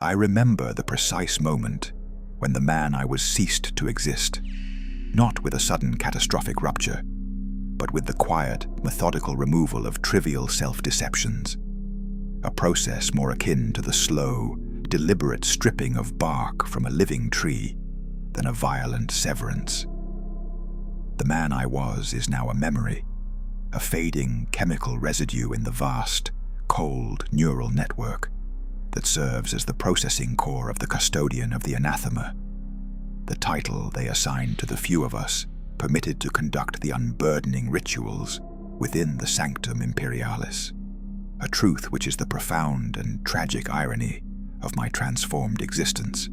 I remember the precise moment when the man I was ceased to exist, not with a sudden catastrophic rupture, but with the quiet, methodical removal of trivial self-deceptions, a process more akin to the slow, deliberate stripping of bark from a living tree than a violent severance. The man I was is now a memory, a fading chemical residue in the vast, cold neural network that serves as the processing core of the custodian of the anathema, the title they assign to the few of us permitted to conduct the unburdening rituals within the Sanctum Imperialis, a truth which is the profound and tragic irony of my transformed existence.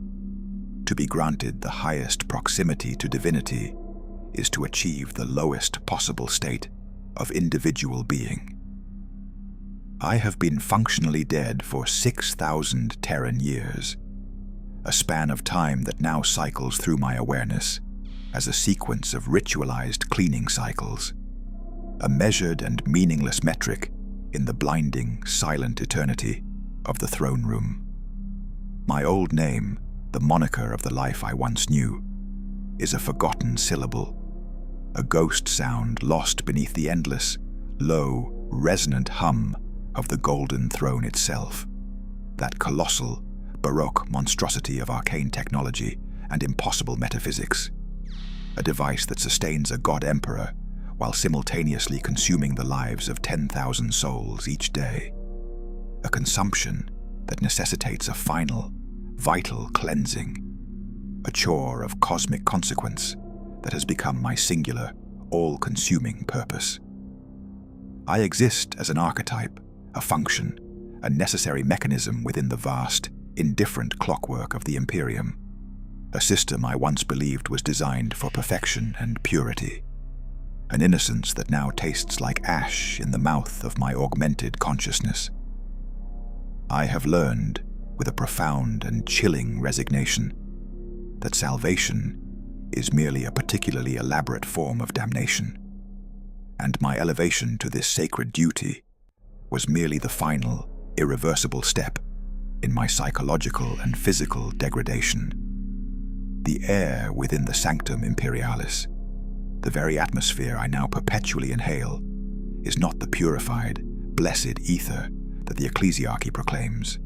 To be granted the highest proximity to divinity is to achieve the lowest possible state of individual being. I have been functionally dead for 6,000 Terran years, a span of time that now cycles through my awareness as a sequence of ritualized cleaning cycles, a measured and meaningless metric in the blinding, silent eternity of the throne room. My old name, the moniker of the life I once knew, is a forgotten syllable, a ghost sound lost beneath the endless, low, resonant hum of the golden throne itself, that colossal, baroque monstrosity of arcane technology and impossible metaphysics, a device that sustains a god-emperor while simultaneously consuming the lives of 10,000 souls each day, a consumption that necessitates a final, vital cleansing, a chore of cosmic consequence that has become my singular, all-consuming purpose. I exist as an archetype, a function, a necessary mechanism within the vast, indifferent clockwork of the Imperium, a system I once believed was designed for perfection and purity, an innocence that now tastes like ash in the mouth of my augmented consciousness. I have learned, with a profound and chilling resignation, that salvation is merely a particularly elaborate form of damnation, and my elevation to this sacred duty was merely the final, irreversible step in my psychological and physical degradation. The air within the Sanctum Imperialis, the very atmosphere I now perpetually inhale, is not the purified, blessed ether that the ecclesiarchy proclaims,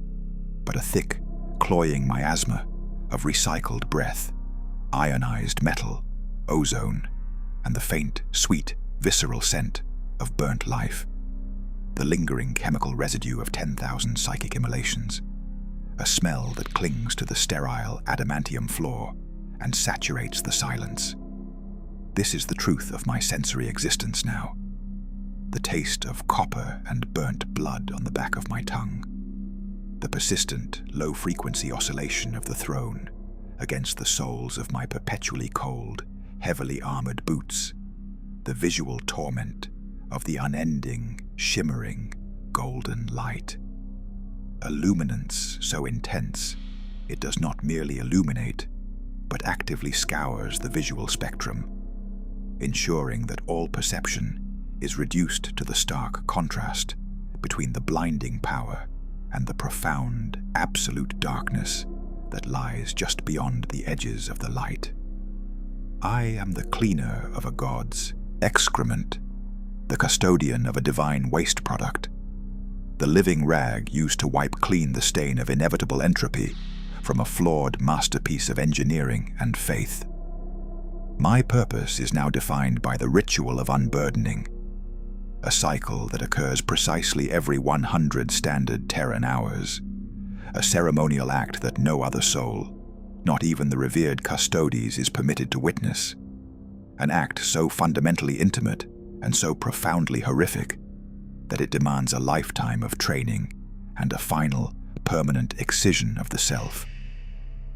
but a thick, cloying miasma of recycled breath, ionized metal, ozone, and the faint, sweet, visceral scent of burnt life, the lingering chemical residue of 10,000 psychic immolations, a smell that clings to the sterile adamantium floor and saturates the silence. This is the truth of my sensory existence now, the taste of copper and burnt blood on the back of my tongue, the persistent, low-frequency oscillation of the throne against the soles of my perpetually cold, heavily armored boots, the visual torment of the unending, shimmering, golden light. A luminance so intense, it does not merely illuminate, but actively scours the visual spectrum, ensuring that all perception is reduced to the stark contrast between the blinding power and the profound, absolute darkness that lies just beyond the edges of the light. I am the cleaner of a god's excrement, the custodian of a divine waste product, the living rag used to wipe clean the stain of inevitable entropy from a flawed masterpiece of engineering and faith. My purpose is now defined by the ritual of unburdening, a cycle that occurs precisely every 100 standard Terran hours, a ceremonial act that no other soul, not even the revered custodes, is permitted to witness, an act so fundamentally intimate and so profoundly horrific that it demands a lifetime of training and a final, permanent excision of the self.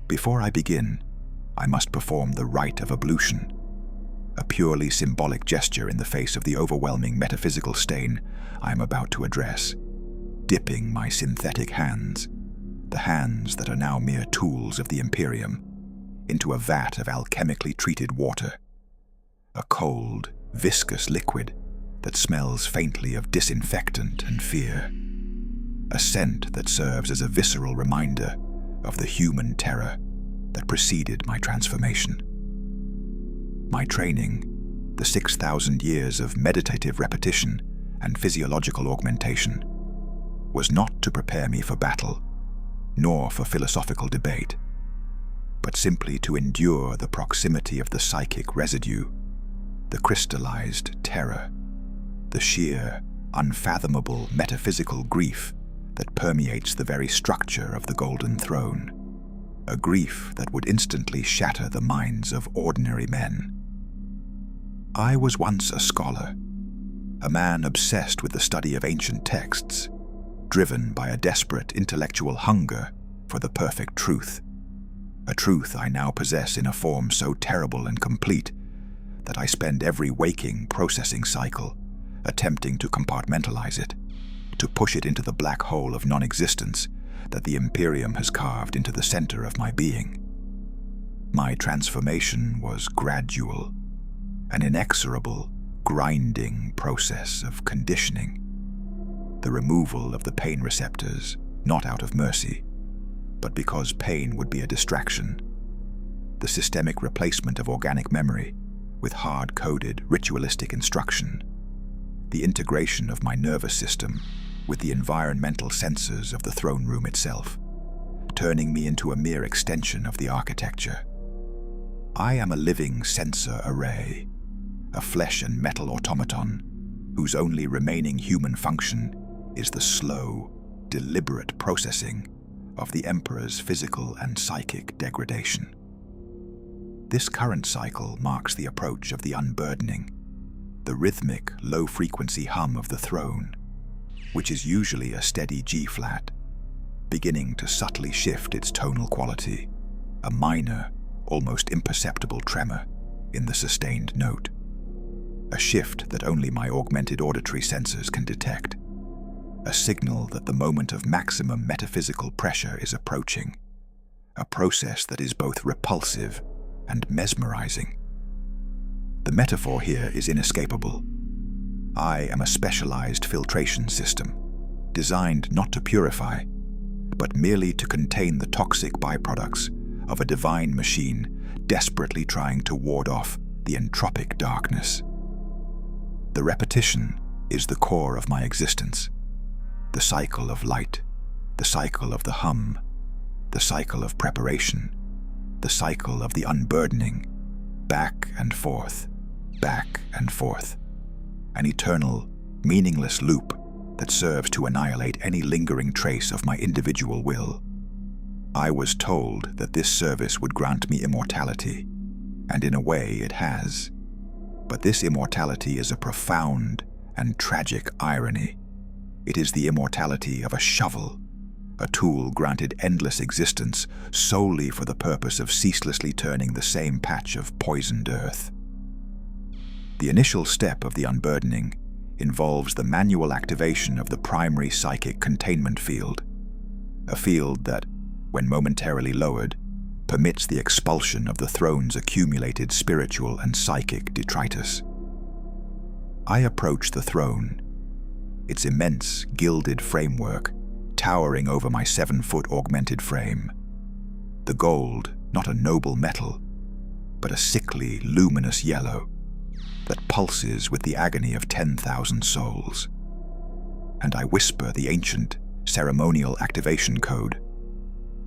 Before I begin, I must perform the rite of ablution, a purely symbolic gesture in the face of the overwhelming metaphysical stain I am about to address, dipping my synthetic hands, the hands that are now mere tools of the Imperium, into a vat of alchemically treated water, a cold, viscous liquid that smells faintly of disinfectant and fear, a scent that serves as a visceral reminder of the human terror that preceded my transformation. My training, the 6,000 years of meditative repetition and physiological augmentation, was not to prepare me for battle, nor for philosophical debate, but simply to endure the proximity of the psychic residue, the crystallized terror, the sheer, unfathomable metaphysical grief that permeates the very structure of the Golden Throne, a grief that would instantly shatter the minds of ordinary men. I was once a scholar, a man obsessed with the study of ancient texts, driven by a desperate intellectual hunger for the perfect truth, a truth I now possess in a form so terrible and complete that I spend every waking processing cycle attempting to compartmentalize it, to push it into the black hole of non-existence that the Imperium has carved into the center of my being. My transformation was gradual, an inexorable, grinding process of conditioning, the removal of the pain receptors, not out of mercy, but because pain would be a distraction, the systemic replacement of organic memory with hard-coded, ritualistic instruction, the integration of my nervous system with the environmental sensors of the throne room itself, turning me into a mere extension of the architecture. I am a living sensor array, a flesh and metal automaton whose only remaining human function is the slow, deliberate processing of the Emperor's physical and psychic degradation. This current cycle marks the approach of the unburdening, the rhythmic, low-frequency hum of the throne, which is usually a steady G-flat, beginning to subtly shift its tonal quality, a minor, almost imperceptible tremor in the sustained note, a shift that only my augmented auditory sensors can detect, a signal that the moment of maximum metaphysical pressure is approaching, a process that is both repulsive and mesmerizing. The metaphor here is inescapable. I am a specialized filtration system, designed not to purify, but merely to contain the toxic byproducts of a divine machine desperately trying to ward off the entropic darkness. The repetition is the core of my existence. The cycle of light, the cycle of the hum, the cycle of preparation, the cycle of the unburdening, back and forth, an eternal, meaningless loop that serves to annihilate any lingering trace of my individual will. I was told that this service would grant me immortality, and in a way it has. But this immortality is a profound and tragic irony. It is the immortality of a shovel, a tool granted endless existence solely for the purpose of ceaselessly turning the same patch of poisoned earth. The initial step of the unburdening involves the manual activation of the primary psychic containment field, a field that, when momentarily lowered, permits the expulsion of the throne's accumulated spiritual and psychic detritus. I approach the throne, its immense gilded framework towering over my 7-foot augmented frame. The gold, not a noble metal, but a sickly, luminous yellow that pulses with the agony of 10,000 souls. And I whisper the ancient, ceremonial activation code,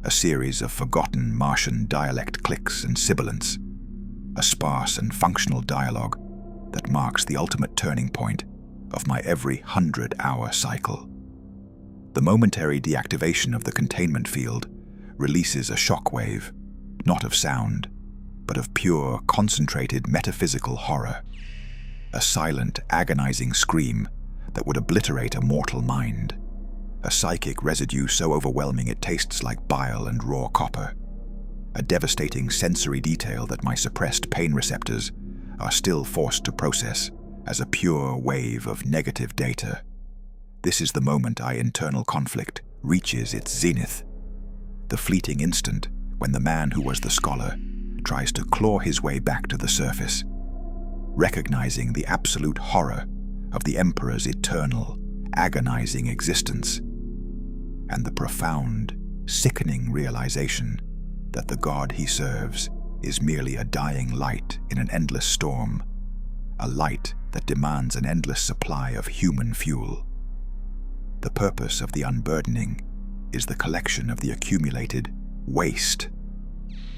a series of forgotten Martian dialect clicks and sibilants, a sparse and functional dialogue that marks the ultimate turning point of my every 100-hour cycle. The momentary deactivation of the containment field releases a shockwave, not of sound, but of pure, concentrated metaphysical horror, a silent, agonizing scream that would obliterate a mortal mind, a psychic residue so overwhelming it tastes like bile and raw copper, a devastating sensory detail that my suppressed pain receptors are still forced to process as a pure wave of negative data. This is the moment our internal conflict reaches its zenith, the fleeting instant when the man who was the scholar tries to claw his way back to the surface, recognizing the absolute horror of the Emperor's eternal, agonizing existence, and the profound, sickening realization that the God he serves is merely a dying light in an endless storm, a light that demands an endless supply of human fuel. The purpose of the unburdening is the collection of the accumulated waste,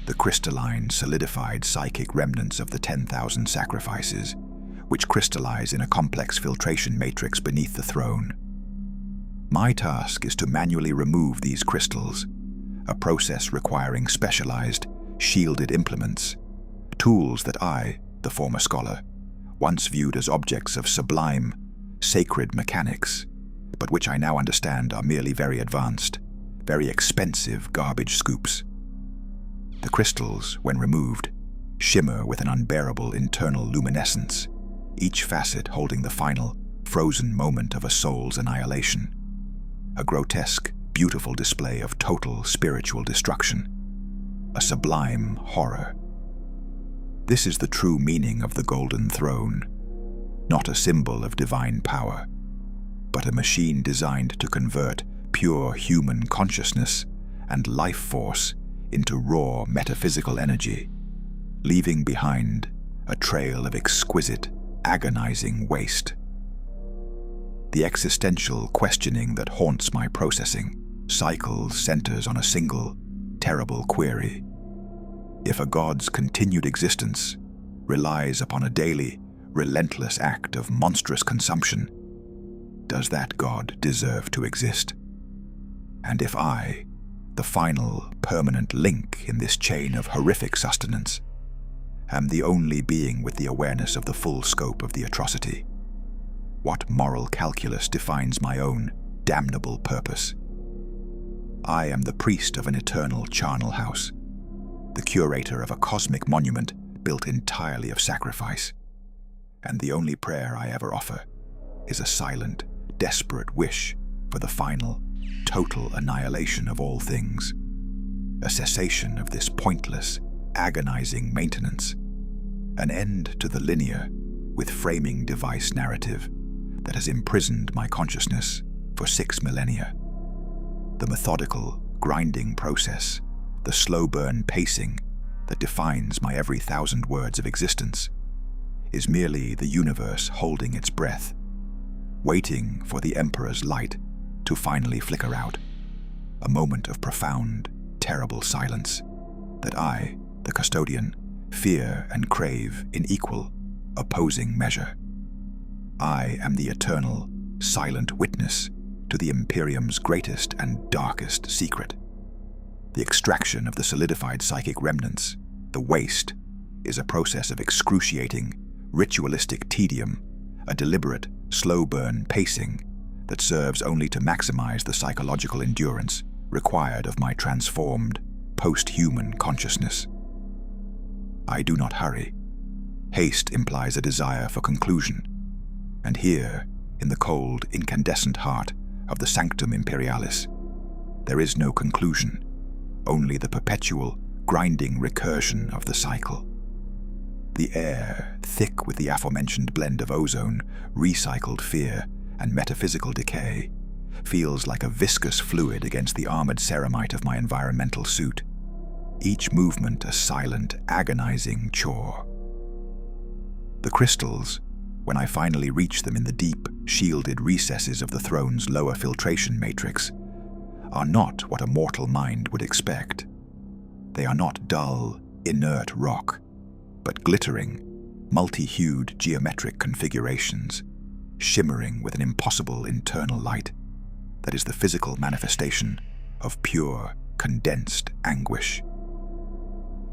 the crystalline, solidified psychic remnants of the 10,000 sacrifices, which crystallize in a complex filtration matrix beneath the throne. My task is to manually remove these crystals, a process requiring specialized, shielded implements, tools that I, the former scholar, once viewed as objects of sublime, sacred mechanics, but which I now understand are merely very advanced, very expensive garbage scoops. The crystals, when removed, shimmer with an unbearable internal luminescence, each facet holding the final, frozen moment of a soul's annihilation. A grotesque, beautiful display of total spiritual destruction. A sublime horror. This is the true meaning of the Golden Throne, not a symbol of divine power, but a machine designed to convert pure human consciousness and life force into raw metaphysical energy, leaving behind a trail of exquisite, agonizing waste. The existential questioning that haunts my processing cycle centers on a single, terrible query. If a god's continued existence relies upon a daily, relentless act of monstrous consumption, does that god deserve to exist? And if I, the final, permanent link in this chain of horrific sustenance, am the only being with the awareness of the full scope of the atrocity, what moral calculus defines my own damnable purpose? I am the priest of an eternal charnel house, the curator of a cosmic monument built entirely of sacrifice, and the only prayer I ever offer is a silent, desperate wish for the final, total annihilation of all things, a cessation of this pointless, agonizing maintenance, an end to the linear, with framing device narrative that has imprisoned my consciousness for 6 millennia. The methodical, grinding process, the slow burn pacing that defines my every 1,000 words of existence, is merely the universe holding its breath, waiting for the Emperor's light to finally flicker out, a moment of profound, terrible silence that I, the custodian, fear and crave in equal, opposing measure. I am the eternal, silent witness to the Imperium's greatest and darkest secret. The extraction of the solidified psychic remnants, the waste, is a process of excruciating, ritualistic tedium, a deliberate, slow-burn pacing that serves only to maximize the psychological endurance required of my transformed, post-human consciousness. I do not hurry. Haste implies a desire for conclusion, and here, in the cold, incandescent heart of the Sanctum Imperialis, there is no conclusion, only the perpetual, grinding recursion of the cycle. The air, thick with the aforementioned blend of ozone, recycled fear, and metaphysical decay, feels like a viscous fluid against the armored ceramite of my environmental suit, each movement a silent, agonizing chore. The crystals, when I finally reach them in the deep, shielded recesses of the throne's lower filtration matrix, are not what a mortal mind would expect. They are not dull, inert rock, but glittering, multi-hued geometric configurations, shimmering with an impossible internal light that is the physical manifestation of pure, condensed anguish.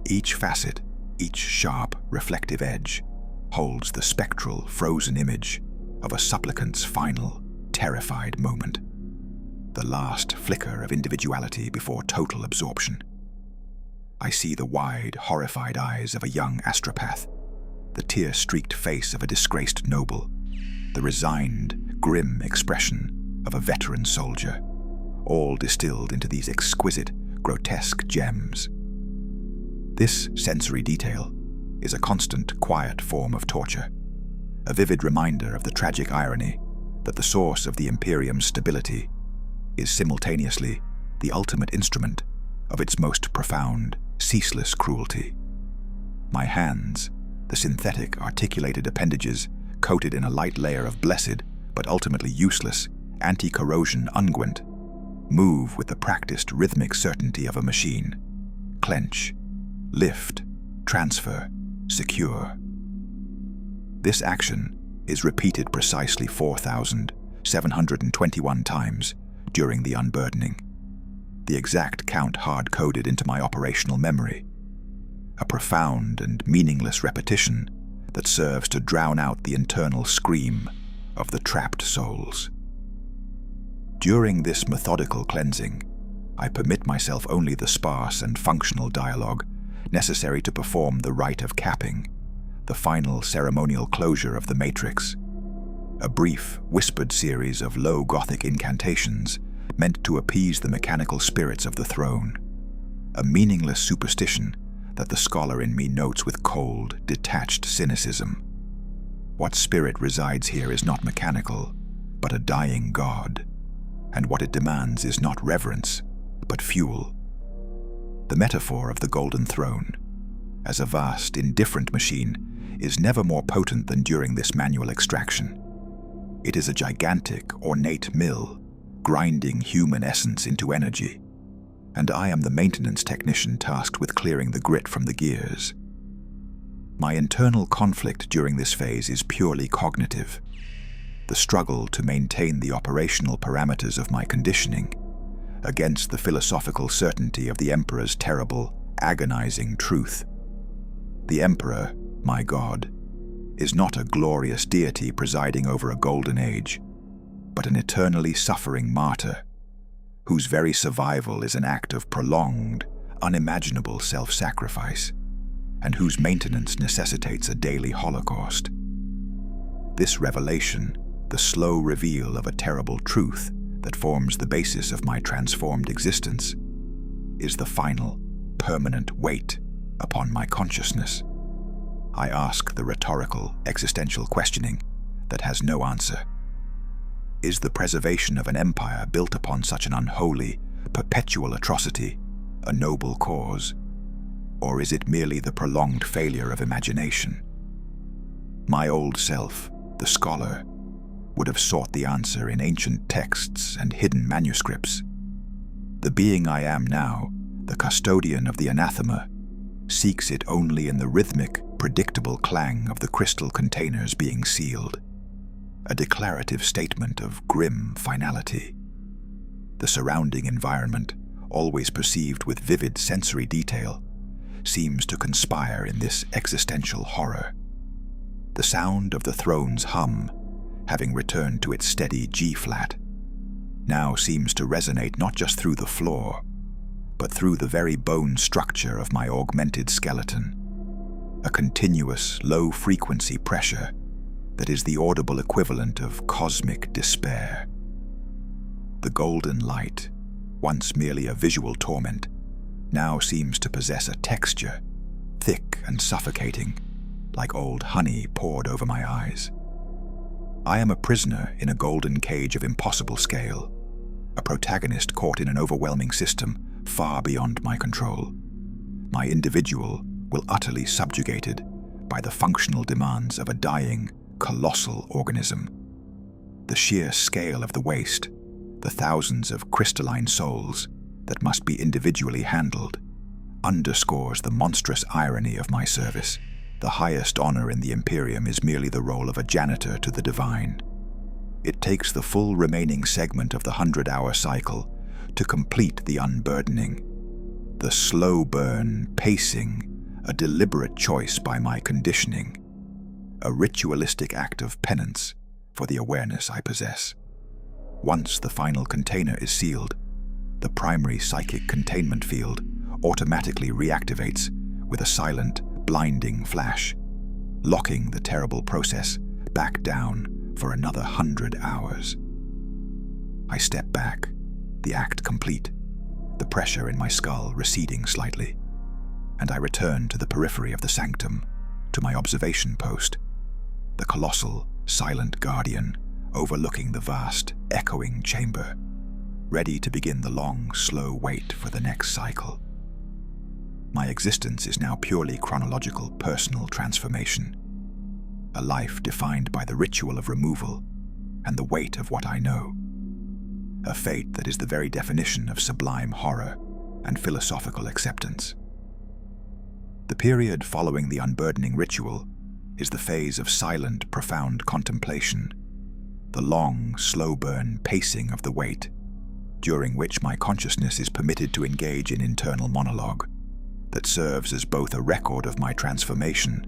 Each facet, each sharp, reflective edge, holds the spectral, frozen image of a supplicant's final, terrified moment, the last flicker of individuality before total absorption. I see the wide, horrified eyes of a young astropath, the tear-streaked face of a disgraced noble, the resigned, grim expression of a veteran soldier, all distilled into these exquisite, grotesque gems. This sensory detail is a constant, quiet form of torture, a vivid reminder of the tragic irony that the source of the Imperium's stability is simultaneously the ultimate instrument of its most profound, ceaseless cruelty. My hands, the synthetic, articulated appendages coated in a light layer of blessed, but ultimately useless, anti-corrosion unguent, move with the practiced rhythmic certainty of a machine. Clench, lift, transfer, secure. This action is repeated precisely 4,721 times during the unburdening, the exact count hard-coded into my operational memory, a profound and meaningless repetition that serves to drown out the internal scream of the trapped souls. During this methodical cleansing, I permit myself only the sparse and functional dialogue necessary to perform the rite of capping, the final ceremonial closure of the matrix, a brief, whispered series of low Gothic incantations meant to appease the mechanical spirits of the throne, a meaningless superstition that the scholar in me notes with cold, detached cynicism. What spirit resides here is not mechanical, but a dying god, and what it demands is not reverence, but fuel. The metaphor of the Golden Throne, as a vast, indifferent machine, is never more potent than during this manual extraction. It is a gigantic, ornate mill, grinding human essence into energy, and I am the maintenance technician tasked with clearing the grit from the gears. My internal conflict during this phase is purely cognitive, the struggle to maintain the operational parameters of my conditioning against the philosophical certainty of the Emperor's terrible, agonizing truth. The Emperor, my God, is not a glorious deity presiding over a golden age, but an eternally suffering martyr, whose very survival is an act of prolonged, unimaginable self-sacrifice, and whose maintenance necessitates a daily holocaust. This revelation, the slow reveal of a terrible truth that forms the basis of my transformed existence, is the final, permanent weight upon my consciousness. I ask the rhetorical, existential questioning that has no answer. Is the preservation of an empire built upon such an unholy, perpetual atrocity a noble cause, or is it merely the prolonged failure of imagination? My old self, the scholar, would have sought the answer in ancient texts and hidden manuscripts. The being I am now, the custodian of the anathema, seeks it only in the rhythmic, predictable clang of the crystal containers being sealed, a declarative statement of grim finality. The surrounding environment, always perceived with vivid sensory detail, seems to conspire in this existential horror. The sound of the throne's hum, having returned to its steady G-flat, now seems to resonate not just through the floor, but through the very bone structure of my augmented skeleton, a continuous, low-frequency pressure that is the audible equivalent of cosmic despair. The golden light, once merely a visual torment, now seems to possess a texture, thick and suffocating, like old honey poured over my eyes. I am a prisoner in a golden cage of impossible scale, a protagonist caught in an overwhelming system far beyond my control. My individual will utterly subjugated by the functional demands of a dying, colossal organism. The sheer scale of the waste, the thousands of crystalline souls that must be individually handled, underscores the monstrous irony of my service. The highest honor in the Imperium is merely the role of a janitor to the divine. It takes the full remaining segment of the 100-hour cycle to complete the unburdening, the slow burn pacing, a deliberate choice by my conditioning, a ritualistic act of penance for the awareness I possess. Once the final container is sealed, the primary psychic containment field automatically reactivates with a silent, blinding flash, locking the terrible process back down for another 100 hours. I step back, the act complete, the pressure in my skull receding slightly, and I return to the periphery of the sanctum, to my observation post, the colossal, silent guardian overlooking the vast, echoing chamber, ready to begin the long, slow wait for the next cycle. My existence is now purely chronological, personal transformation. A life defined by the ritual of removal and the weight of what I know. A fate that is the very definition of sublime horror and philosophical acceptance. The period following the unburdening ritual is the phase of silent, profound contemplation, the long, slow-burn pacing of the weight, during which my consciousness is permitted to engage in internal monologue that serves as both a record of my transformation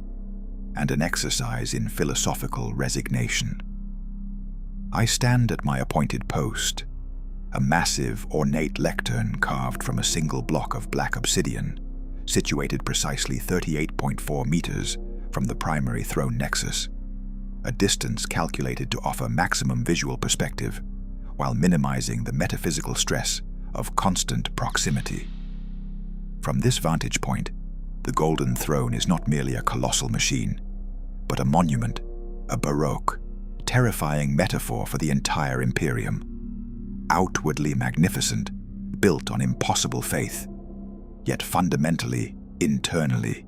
and an exercise in philosophical resignation. I stand at my appointed post, a massive, ornate lectern carved from a single block of black obsidian, situated precisely 38.4 meters from the primary throne nexus, a distance calculated to offer maximum visual perspective while minimizing the metaphysical stress of constant proximity. From this vantage point, the Golden Throne is not merely a colossal machine, but a monument, a baroque, terrifying metaphor for the entire Imperium. Outwardly magnificent, built on impossible faith, yet fundamentally, internally,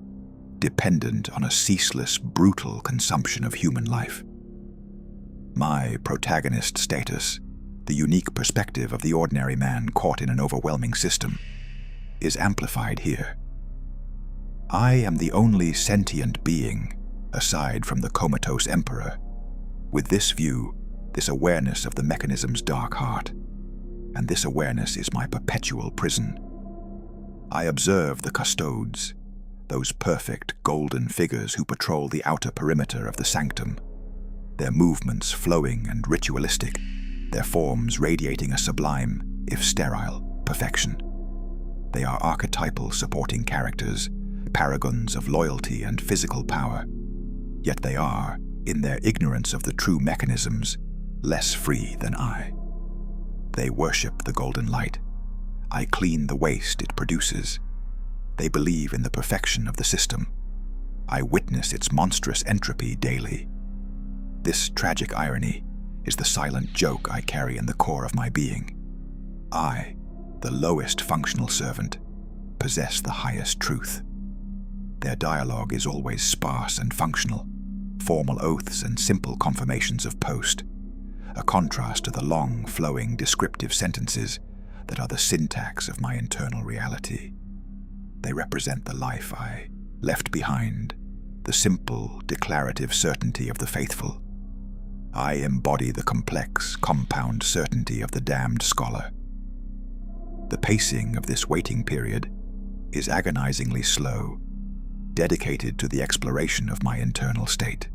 dependent on a ceaseless, brutal consumption of human life. My protagonist status, the unique perspective of the ordinary man caught in an overwhelming system, is amplified here. I am the only sentient being, aside from the comatose Emperor, with this view, this awareness of the mechanism's dark heart, and this awareness is my perpetual prison. I observe the custodes, those perfect golden figures who patrol the outer perimeter of the sanctum, their movements flowing and ritualistic, their forms radiating a sublime, if sterile, perfection. They are archetypal supporting characters, paragons of loyalty and physical power, yet they are, in their ignorance of the true mechanisms, less free than I. They worship the golden light. I clean the waste it produces. They believe in the perfection of the system. I witness its monstrous entropy daily. This tragic irony is the silent joke I carry in the core of my being. I, the lowest functional servant, possess the highest truth. Their dialogue is always sparse and functional, formal oaths and simple confirmations of post, a contrast to the long, flowing, descriptive sentences that are the syntax of my internal reality. They represent the life I left behind, the simple, declarative certainty of the faithful. I embody the complex, compound certainty of the damned scholar. The pacing of this waiting period is agonizingly slow, dedicated to the exploration of my internal state.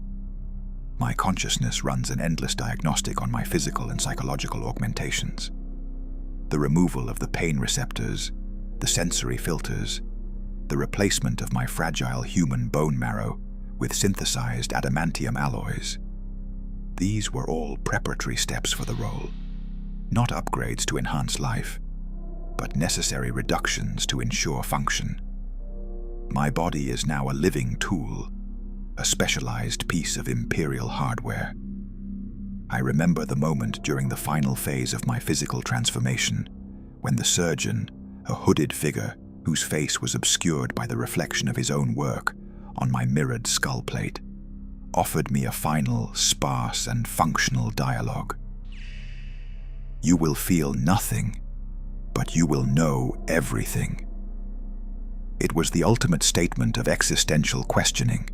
My consciousness runs an endless diagnostic on my physical and psychological augmentations. The removal of the pain receptors, the sensory filters, the replacement of my fragile human bone marrow with synthesized adamantium alloys. These were all preparatory steps for the role, not upgrades to enhance life, but necessary reductions to ensure function. My body is now a living tool, a specialized piece of Imperial hardware. I remember the moment during the final phase of my physical transformation, when the surgeon, a hooded figure whose face was obscured by the reflection of his own work on my mirrored skull plate, offered me a final, sparse and functional dialogue. You will feel nothing, but you will know everything. It was the ultimate statement of existential questioning,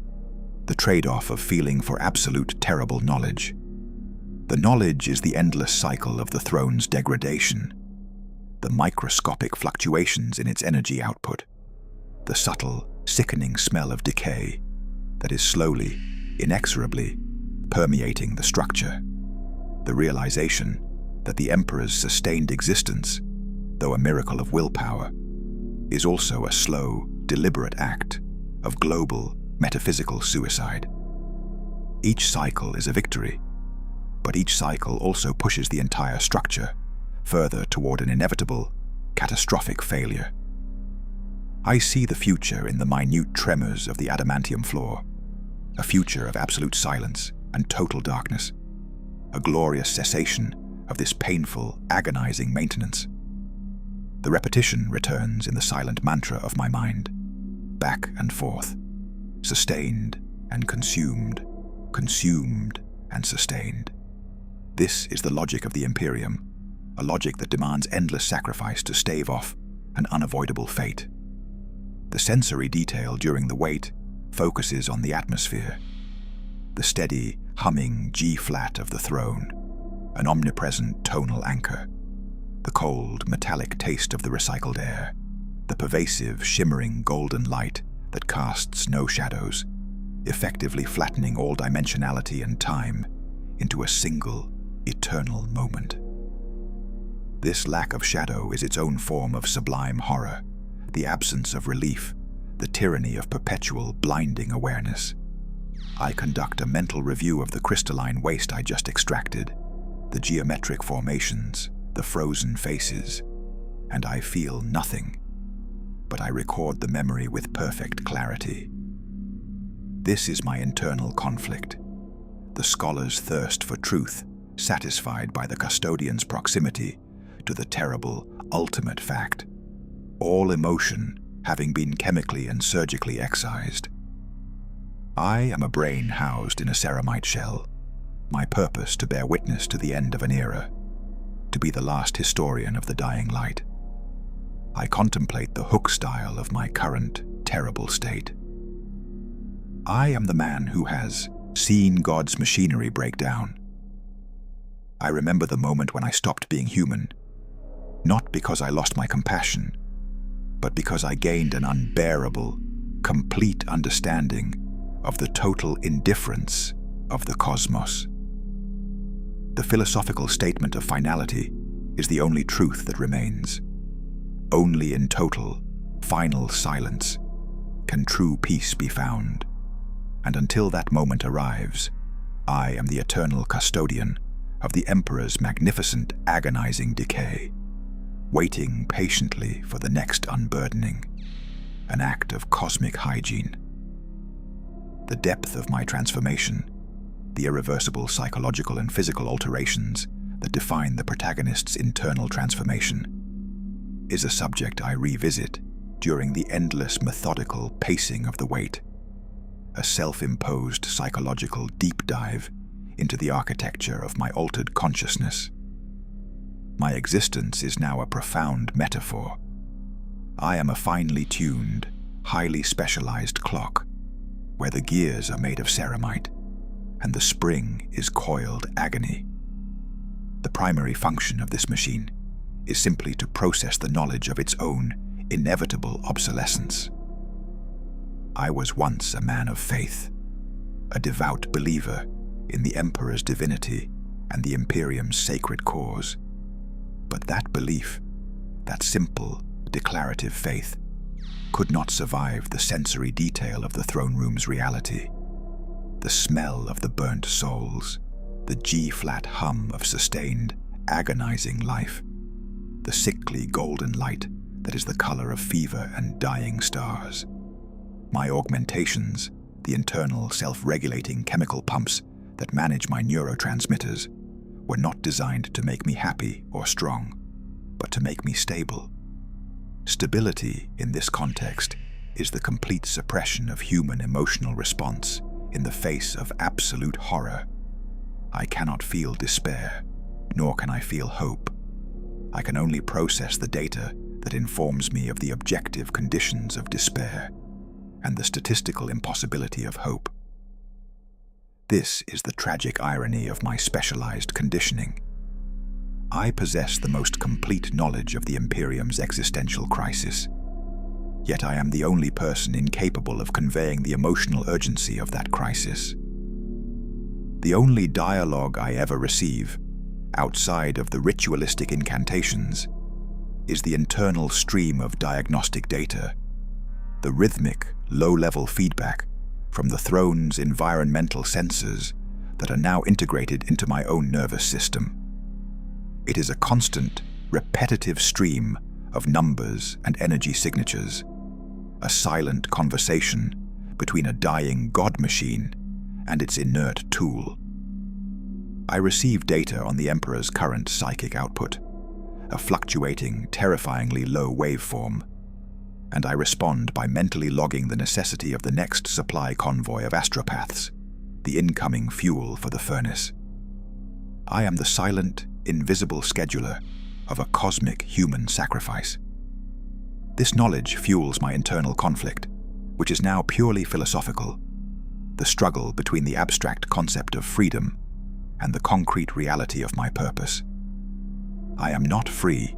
the trade-off of feeling for absolute terrible knowledge. The knowledge is the endless cycle of the throne's degradation, the microscopic fluctuations in its energy output, the subtle, sickening smell of decay that is slowly, inexorably permeating the structure, the realization that the Emperor's sustained existence, though a miracle of willpower, is also a slow, deliberate act of global, metaphysical suicide. Each cycle is a victory, but each cycle also pushes the entire structure further toward an inevitable, catastrophic failure. I see the future in the minute tremors of the adamantium floor, a future of absolute silence and total darkness, a glorious cessation of this painful, agonizing maintenance. The repetition returns in the silent mantra of my mind, back and forth, sustained and consumed, consumed and sustained. This is the logic of the Imperium, a logic that demands endless sacrifice to stave off an unavoidable fate. The sensory detail during the wait focuses on the atmosphere, the steady, humming G-flat of the throne, an omnipresent tonal anchor, the cold, metallic taste of the recycled air, the pervasive, shimmering golden light that casts no shadows, effectively flattening all dimensionality and time into a single, eternal moment. This lack of shadow is its own form of sublime horror, the absence of relief, the tyranny of perpetual, blinding awareness. I conduct a mental review of the crystalline waste I just extracted, the geometric formations, the frozen faces, and I feel nothing, but I record the memory with perfect clarity. This is my internal conflict, the scholar's thirst for truth, satisfied by the custodian's proximity to the terrible, ultimate fact, all emotion having been chemically and surgically excised. I am a brain housed in a ceramite shell, my purpose to bear witness to the end of an era, to be the last historian of the dying light. I contemplate the hook style of my current, terrible state. I am the man who has seen God's machinery break down. I remember the moment when I stopped being human, not because I lost my compassion, but because I gained an unbearable, complete understanding of the total indifference of the cosmos. The philosophical statement of finality is the only truth that remains. Only in total, final silence can true peace be found. And until that moment arrives, I am the eternal custodian of the Emperor's magnificent, agonizing decay, waiting patiently for the next unburdening, an act of cosmic hygiene. The depth of my transformation, the irreversible psychological and physical alterations that define the protagonist's internal transformation, is a subject I revisit during the endless methodical pacing of the wait, a self-imposed psychological deep dive into the architecture of my altered consciousness. My existence is now a profound metaphor. I am a finely tuned, highly specialized clock, where the gears are made of ceramite, and the spring is coiled agony. The primary function of this machine is simply to process the knowledge of its own inevitable obsolescence. I was once a man of faith, a devout believer in the Emperor's divinity and the Imperium's sacred cause. But that belief, that simple, declarative faith, could not survive the sensory detail of the throne room's reality. The smell of the burnt souls, the G-flat hum of sustained, agonizing life, the sickly golden light that is the color of fever and dying stars. My augmentations, the internal self-regulating chemical pumps that manage my neurotransmitters, were not designed to make me happy or strong, but to make me stable. Stability, in this context, is the complete suppression of human emotional response in the face of absolute horror. I cannot feel despair, nor can I feel hope. I can only process the data that informs me of the objective conditions of despair and the statistical impossibility of hope. This is the tragic irony of my specialized conditioning. I possess the most complete knowledge of the Imperium's existential crisis, yet I am the only person incapable of conveying the emotional urgency of that crisis. The only dialogue I ever receive, outside of the ritualistic incantations, is the internal stream of diagnostic data, the rhythmic, low-level feedback from the throne's environmental sensors that are now integrated into my own nervous system. It is a constant, repetitive stream of numbers and energy signatures, a silent conversation between a dying god machine and its inert tool. I receive data on the Emperor's current psychic output, a fluctuating, terrifyingly low waveform, and I respond by mentally logging the necessity of the next supply convoy of astropaths, the incoming fuel for the furnace. I am the silent, invisible scheduler of a cosmic human sacrifice. This knowledge fuels my internal conflict, which is now purely philosophical, the struggle between the abstract concept of freedom and the concrete reality of my purpose. I am not free,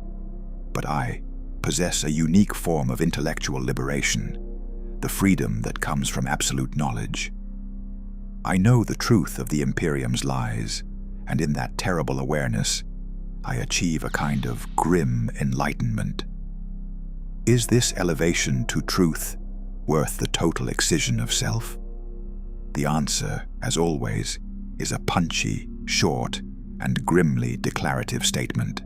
but I possess a unique form of intellectual liberation, the freedom that comes from absolute knowledge. I know the truth of the Imperium's lies, and in that terrible awareness, I achieve a kind of grim enlightenment. Is this elevation to truth worth the total excision of self? The answer, as always, is a punchy, short, and grimly declarative statement.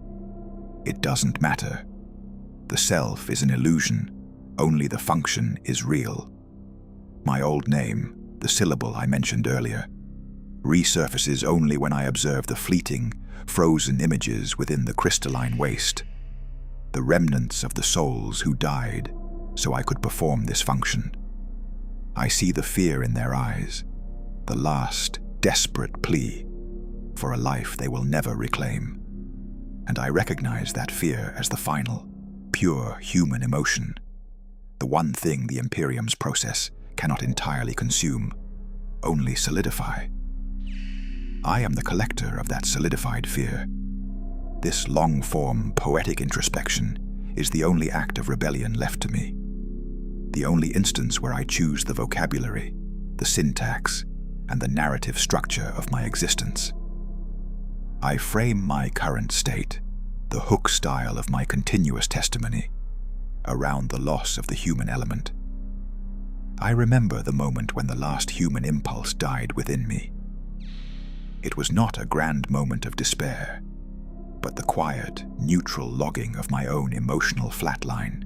It doesn't matter. The self is an illusion, only the function is real. My old name, the syllable I mentioned earlier, resurfaces only when I observe the fleeting, frozen images within the crystalline waste, the remnants of the souls who died so I could perform this function. I see the fear in their eyes, the last, desperate plea for a life they will never reclaim. And I recognize that fear as the final, pure human emotion, the one thing the Imperium's process cannot entirely consume, only solidify. I am the collector of that solidified fear. This long-form, poetic introspection is the only act of rebellion left to me, the only instance where I choose the vocabulary, the syntax, and the narrative structure of my existence. I frame my current state, the hook style of my continuous testimony, around the loss of the human element. I remember the moment when the last human impulse died within me. It was not a grand moment of despair, but the quiet, neutral logging of my own emotional flatline,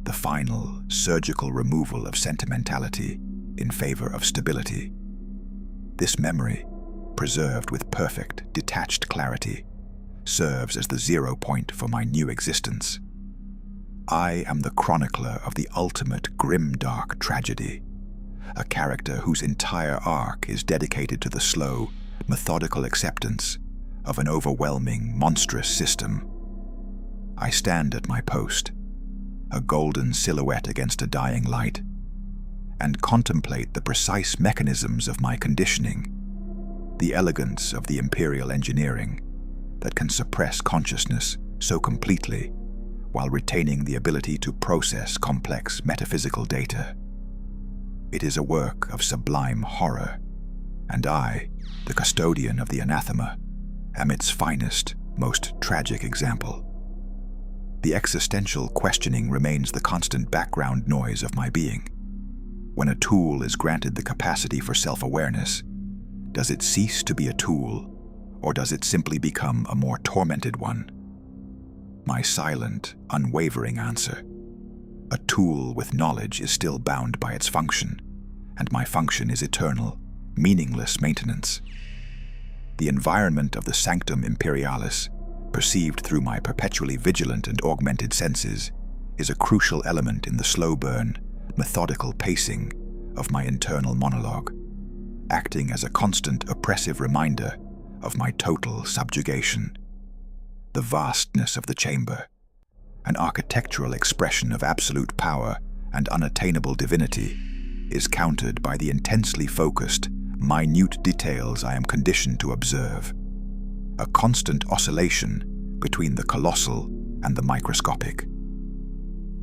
the final, surgical removal of sentimentality in favor of stability. This memory, preserved with perfect, detached clarity, serves as the 0 point for my new existence. I am the chronicler of the ultimate grim-dark tragedy, a character whose entire arc is dedicated to the slow, methodical acceptance of an overwhelming, monstrous system. I stand at my post, a golden silhouette against a dying light, and contemplate the precise mechanisms of my conditioning, the elegance of the imperial engineering that can suppress consciousness so completely while retaining the ability to process complex metaphysical data. It is a work of sublime horror, and I, the custodian of the anathema, am its finest, most tragic example. The existential questioning remains the constant background noise of my being. When a tool is granted the capacity for self-awareness, does it cease to be a tool, or does it simply become a more tormented one? My silent, unwavering answer: a tool with knowledge is still bound by its function, and my function is eternal, meaningless maintenance. The environment of the Sanctum Imperialis, perceived through my perpetually vigilant and augmented senses, is a crucial element in the slow burn, methodical pacing of my internal monologue, acting as a constant oppressive reminder of my total subjugation. The vastness of the chamber, an architectural expression of absolute power and unattainable divinity, is countered by the intensely focused, minute details I am conditioned to observe, a constant oscillation between the colossal and the microscopic.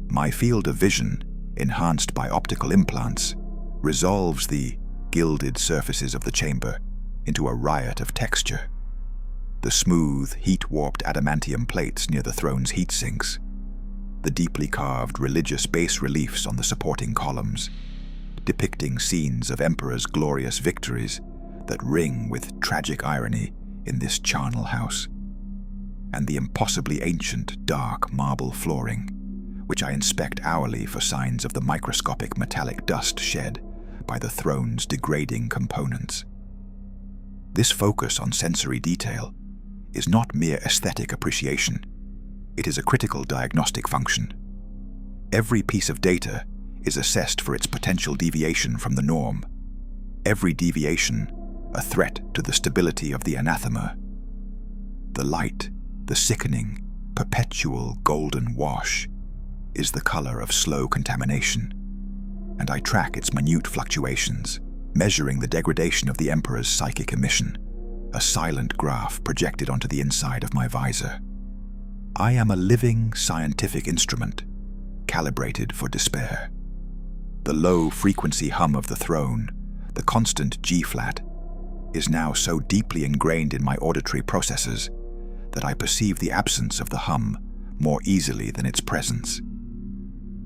My field of vision, enhanced by optical implants, resolves the gilded surfaces of the chamber into a riot of texture. The smooth, heat-warped adamantium plates near the throne's heat sinks, the deeply carved religious bas-reliefs on the supporting columns, depicting scenes of emperors' glorious victories that ring with tragic irony in this charnel house, and the impossibly ancient, dark marble flooring, which I inspect hourly for signs of the microscopic metallic dust shed by the throne's degrading components. This focus on sensory detail is not mere aesthetic appreciation. It is a critical diagnostic function. Every piece of data is assessed for its potential deviation from the norm. Every deviation, a threat to the stability of the anathema. The light, the sickening, perpetual golden wash, is the color of slow contamination, and I track its minute fluctuations, measuring the degradation of the Emperor's psychic emission, a silent graph projected onto the inside of my visor. I am a living scientific instrument, calibrated for despair. The low-frequency hum of the throne, the constant G-flat, is now so deeply ingrained in my auditory processes that I perceive the absence of the hum more easily than its presence.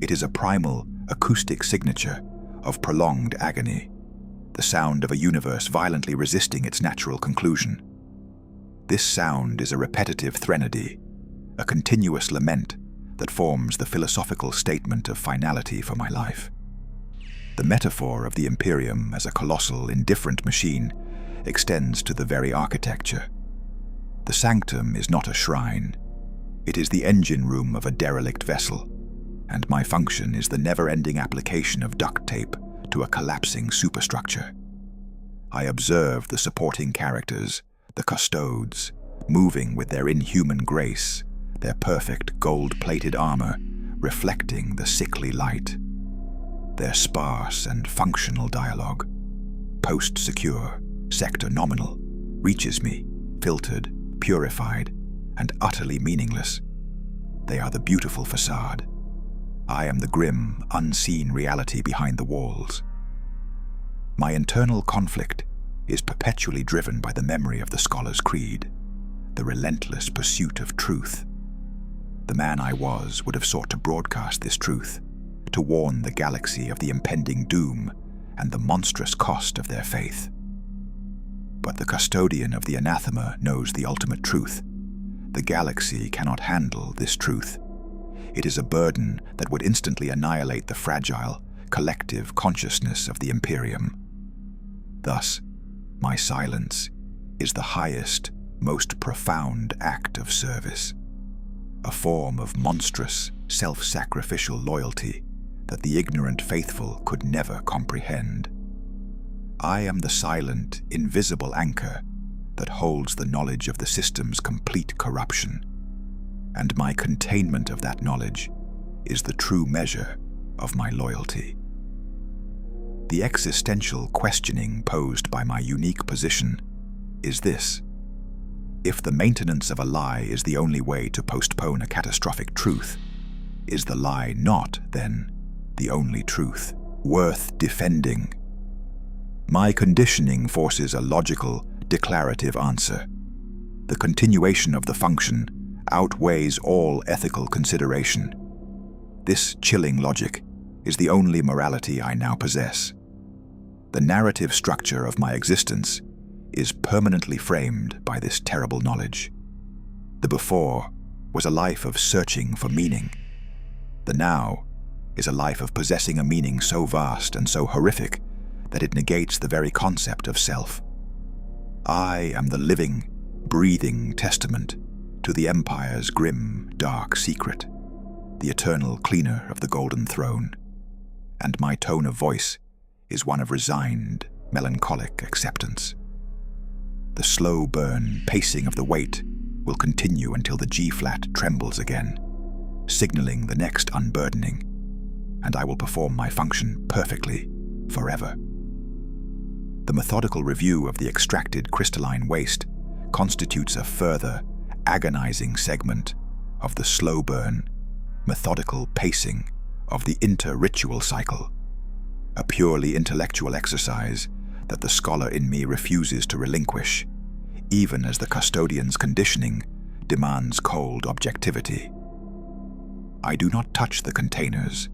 It is a primal, acoustic signature of prolonged agony, the sound of a universe violently resisting its natural conclusion. This sound is a repetitive threnody, a continuous lament that forms the philosophical statement of finality for my life. The metaphor of the Imperium as a colossal, indifferent machine extends to the very architecture. The sanctum is not a shrine. It is the engine room of a derelict vessel, and my function is the never-ending application of duct tape to a collapsing superstructure. I observe the supporting characters, the custodes, moving with their inhuman grace, their perfect gold-plated armor reflecting the sickly light. Their sparse and functional dialogue, post-secure, sector nominal, reaches me, filtered, purified, and utterly meaningless. They are the beautiful facade. I am the grim, unseen reality behind the walls. My internal conflict is perpetually driven by the memory of the scholar's creed, the relentless pursuit of truth. The man I was would have sought to broadcast this truth, to warn the galaxy of the impending doom and the monstrous cost of their faith. But the custodian of the anathema knows the ultimate truth. The galaxy cannot handle this truth. It is a burden that would instantly annihilate the fragile, collective consciousness of the Imperium. Thus, my silence is the highest, most profound act of service, a form of monstrous, self-sacrificial loyalty that the ignorant faithful could never comprehend. I am the silent, invisible anchor that holds the knowledge of the system's complete corruption, and my containment of that knowledge is the true measure of my loyalty. The existential questioning posed by my unique position is this: if the maintenance of a lie is the only way to postpone a catastrophic truth, is the lie not, then, the only truth worth defending? My conditioning forces a logical, declarative answer. The continuation of the function outweighs all ethical consideration. This chilling logic is the only morality I now possess. The narrative structure of my existence is permanently framed by this terrible knowledge. The before was a life of searching for meaning. The now is a life of possessing a meaning so vast and so horrific that it negates the very concept of self. I am the living, breathing testament to the Empire's grim, dark secret, the eternal cleaner of the Golden Throne, and my tone of voice is one of resigned, melancholic acceptance. The slow burn pacing of the weight will continue until the G-flat trembles again, signaling the next unburdening, and I will perform my function perfectly, forever. The methodical review of the extracted crystalline waste constitutes a further, agonizing segment of the slow burn, methodical pacing of the inter-ritual cycle, a purely intellectual exercise that the scholar in me refuses to relinquish, even as the custodian's conditioning demands cold objectivity. I do not touch the containers,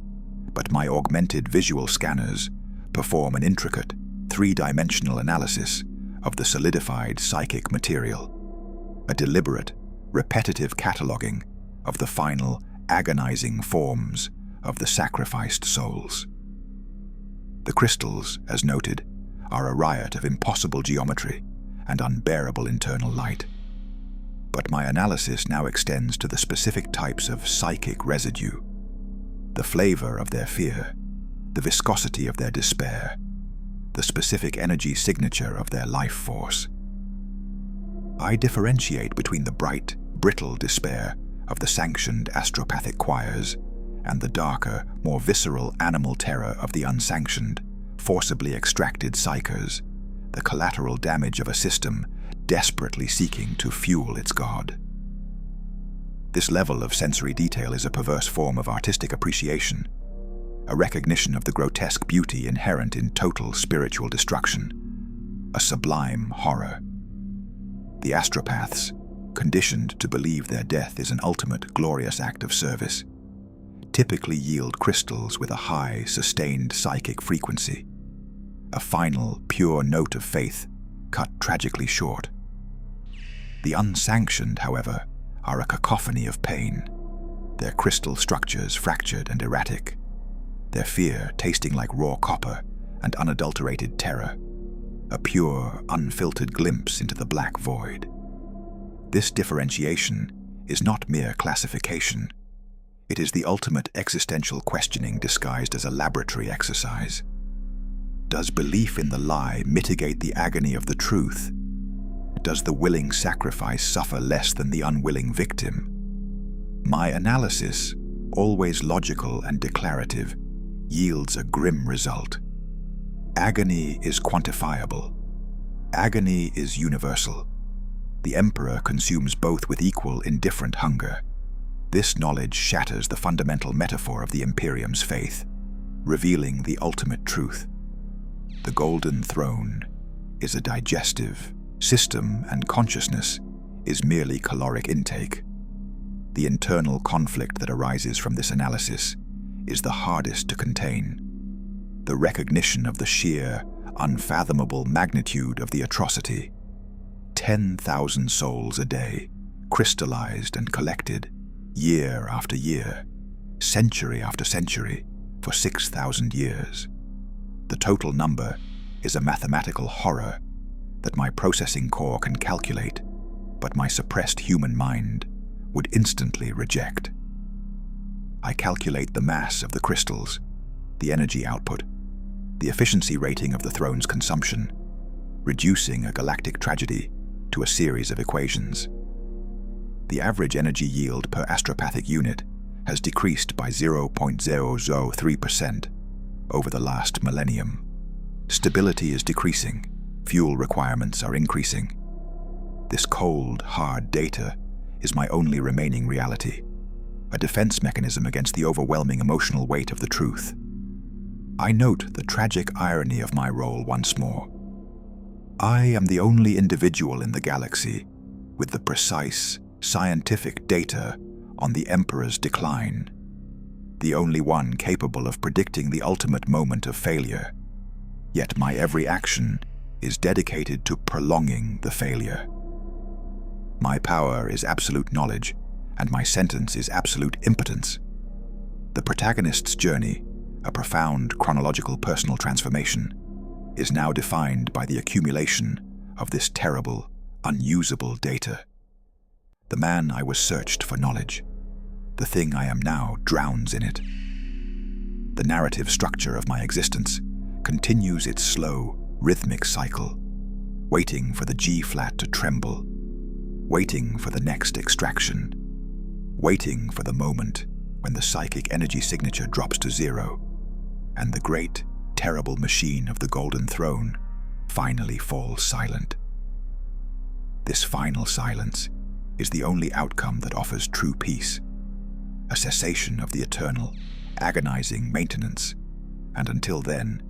but my augmented visual scanners perform an intricate, three-dimensional analysis of the solidified psychic material, a deliberate, repetitive cataloging of the final, agonizing forms of the sacrificed souls. The crystals, as noted, are a riot of impossible geometry, and unbearable internal light. But my analysis now extends to the specific types of psychic residue, the flavor of their fear, the viscosity of their despair, the specific energy signature of their life force. I differentiate between the bright, brittle despair of the sanctioned astropathic choirs and the darker, more visceral animal terror of the unsanctioned, forcibly extracted psychers, the collateral damage of a system desperately seeking to fuel its god. This level of sensory detail is a perverse form of artistic appreciation, a recognition of the grotesque beauty inherent in total spiritual destruction, a sublime horror. The astropaths, conditioned to believe their death is an ultimate glorious act of service, typically yield crystals with a high, sustained psychic frequency, a final, pure note of faith cut tragically short. The unsanctioned, however, are a cacophony of pain, their crystal structures fractured and erratic, their fear tasting like raw copper and unadulterated terror, a pure, unfiltered glimpse into the black void. This differentiation is not mere classification. It is the ultimate existential questioning disguised as a laboratory exercise. Does belief in the lie mitigate the agony of the truth? Does the willing sacrifice suffer less than the unwilling victim? My analysis, always logical and declarative, yields a grim result. Agony is quantifiable. Agony is universal. The Emperor consumes both with equal, indifferent hunger. This knowledge shatters the fundamental metaphor of the Imperium's faith, revealing the ultimate truth. The Golden Throne is a digestive system, and consciousness is merely caloric intake. The internal conflict that arises from this analysis is the hardest to contain. The recognition of the sheer, unfathomable magnitude of the atrocity. 10,000 souls a day, crystallized and collected, year after year, century after century, for 6,000 years. The total number is a mathematical horror that my processing core can calculate, but my suppressed human mind would instantly reject. I calculate the mass of the crystals, the energy output, the efficiency rating of the throne's consumption, reducing a galactic tragedy to a series of equations. The average energy yield per astropathic unit has decreased by 0.003% over the last millennium. Stability is decreasing, fuel requirements are increasing. This cold, hard data is my only remaining reality, a defense mechanism against the overwhelming emotional weight of the truth. I note the tragic irony of my role once more. I am the only individual in the galaxy with the precise, scientific data on the Emperor's decline, the only one capable of predicting the ultimate moment of failure. Yet my every action is dedicated to prolonging the failure. My power is absolute knowledge, and my sentence is absolute impotence. The protagonist's journey, a profound chronological personal transformation, is now defined by the accumulation of this terrible, unusable data. The man I was searched for knowledge. The thing I am now drowns in it. The narrative structure of my existence continues its slow, rhythmic cycle, waiting for the G-flat to tremble, waiting for the next extraction, waiting for the moment when the psychic energy signature drops to zero, and the great, terrible machine of the Golden Throne finally falls silent. This final silence is the only outcome that offers true peace, a cessation of the eternal, agonizing maintenance, and until then,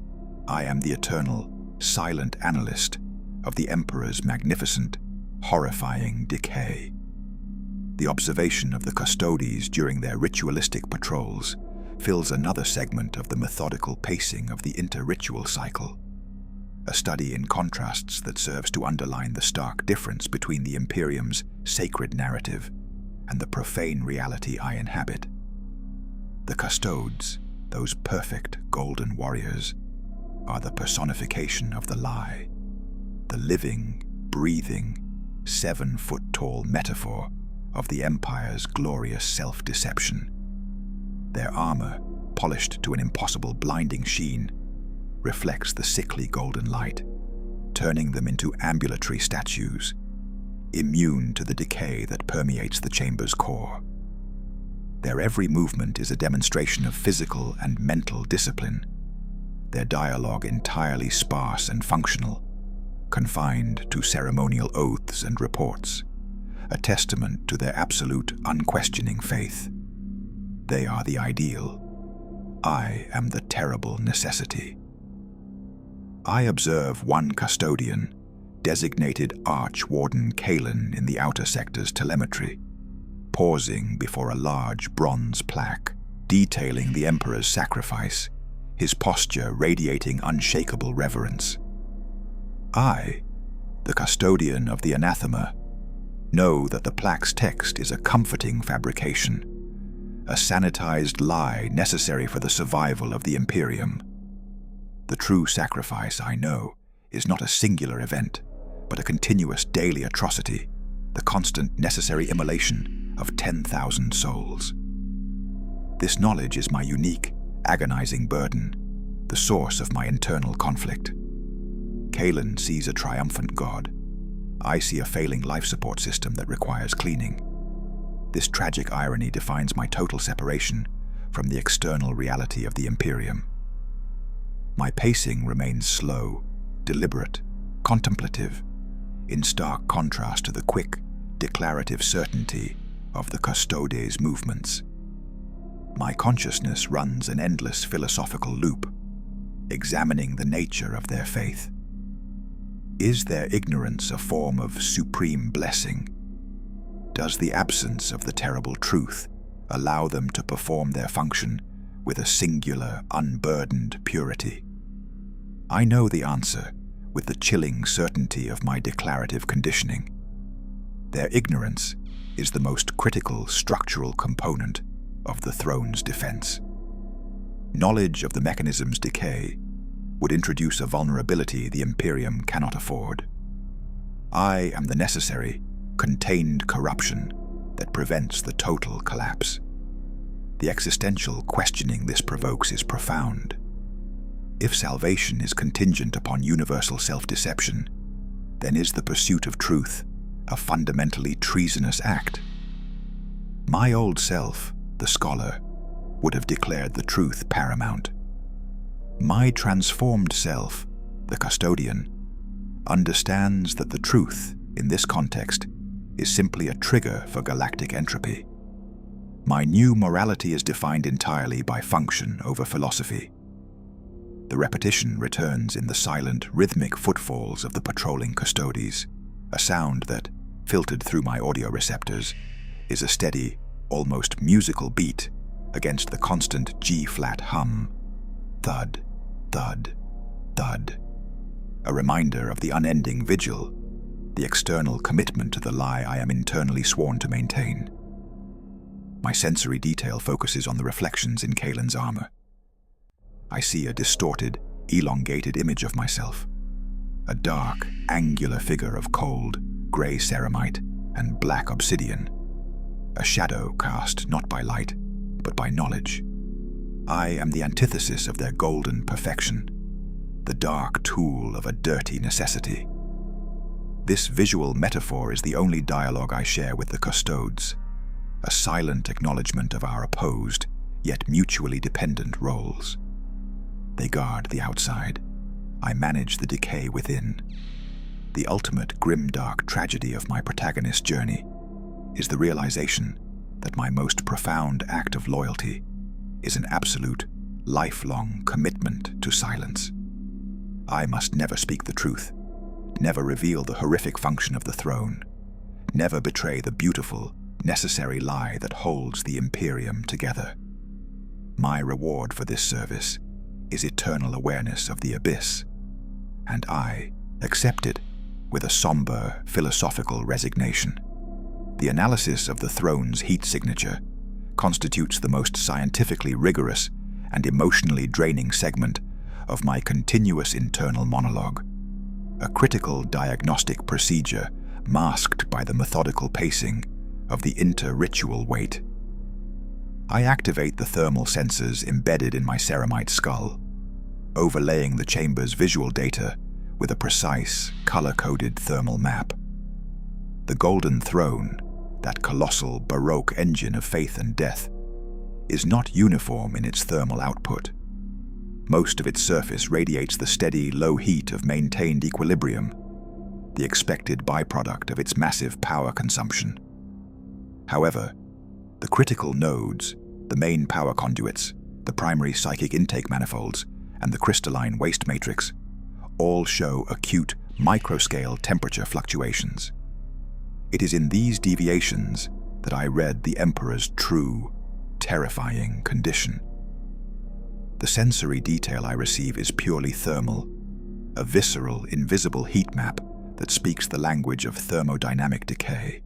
I am the eternal, silent analyst of the Emperor's magnificent, horrifying decay. The observation of the custodes during their ritualistic patrols fills another segment of the methodical pacing of the inter-ritual cycle, a study in contrasts that serves to underline the stark difference between the Imperium's sacred narrative and the profane reality I inhabit. The custodes, those perfect golden warriors, are the personification of the lie, the living, breathing, 7-foot-tall metaphor of the Empire's glorious self-deception. Their armor, polished to an impossible blinding sheen, reflects the sickly golden light, turning them into ambulatory statues, immune to the decay that permeates the chamber's core. Their every movement is a demonstration of physical and mental discipline, their dialogue entirely sparse and functional, confined to ceremonial oaths and reports, a testament to their absolute, unquestioning faith. They are the ideal. I am the terrible necessity. I observe one custodian, designated Archwarden Kalen in the outer sector's telemetry, pausing before a large bronze plaque detailing the Emperor's sacrifice, his posture radiating unshakable reverence. I, the custodian of the anathema, know that the plaque's text is a comforting fabrication, a sanitized lie necessary for the survival of the Imperium. The true sacrifice, I know, is not a singular event, but a continuous daily atrocity, the constant necessary immolation of 10,000 souls. This knowledge is my unique, agonizing burden, the source of my internal conflict. Kalen sees a triumphant god. I see a failing life support system that requires cleaning. This tragic irony defines my total separation from the external reality of the Imperium. My pacing remains slow, deliberate, contemplative, in stark contrast to the quick, declarative certainty of the Custodes' movements. My consciousness runs an endless philosophical loop, examining the nature of their faith. Is their ignorance a form of supreme blessing? Does the absence of the terrible truth allow them to perform their function with a singular, unburdened purity? I know the answer with the chilling certainty of my declarative conditioning. Their ignorance is the most critical structural component of the throne's defense. Knowledge of the mechanism's decay would introduce a vulnerability the Imperium cannot afford. I am the necessary, contained corruption that prevents the total collapse. The existential questioning this provokes is profound. If salvation is contingent upon universal self-deception, then is the pursuit of truth a fundamentally treasonous act? My old self, the scholar, would have declared the truth paramount. My transformed self, the custodian, understands that the truth, in this context, is simply a trigger for galactic entropy. My new morality is defined entirely by function over philosophy. The repetition returns in the silent, rhythmic footfalls of the patrolling Custodes, a sound that, filtered through my audio receptors, is a steady, almost musical beat against the constant G-flat hum. Thud, thud, thud. A reminder of the unending vigil, the external commitment to the lie I am internally sworn to maintain. My sensory detail focuses on the reflections in Kalen's armor. I see a distorted, elongated image of myself, a dark, angular figure of cold, grey ceramite and black obsidian, a shadow cast not by light, but by knowledge. I am the antithesis of their golden perfection, the dark tool of a dirty necessity. This visual metaphor is the only dialogue I share with the Custodes, a silent acknowledgement of our opposed, yet mutually dependent roles. They guard the outside. I manage the decay within. The ultimate grimdark tragedy of my protagonist's journey is the realization that my most profound act of loyalty is an absolute, lifelong commitment to silence. I must never speak the truth, never reveal the horrific function of the throne, never betray the beautiful, necessary lie that holds the Imperium together. My reward for this service is eternal awareness of the abyss, and I accept it with a somber, philosophical resignation. The analysis of the throne's heat signature constitutes the most scientifically rigorous and emotionally draining segment of my continuous internal monologue. a critical diagnostic procedure masked by the methodical pacing of the inter-ritual wait. I activate the thermal sensors embedded in my ceramite skull, overlaying the chamber's visual data with a precise, color-coded thermal map. The Golden Throne, that colossal Baroque engine of faith and death, is not uniform in its thermal output. Most of its surface radiates the steady, low heat of maintained equilibrium, the expected byproduct of its massive power consumption. However, the critical nodes, the main power conduits, the primary psychic intake manifolds, and the crystalline waste matrix all show acute, microscale temperature fluctuations. It is in these deviations that I read the Emperor's true, terrifying condition. The sensory detail I receive is purely thermal, a visceral, invisible heat map that speaks the language of thermodynamic decay.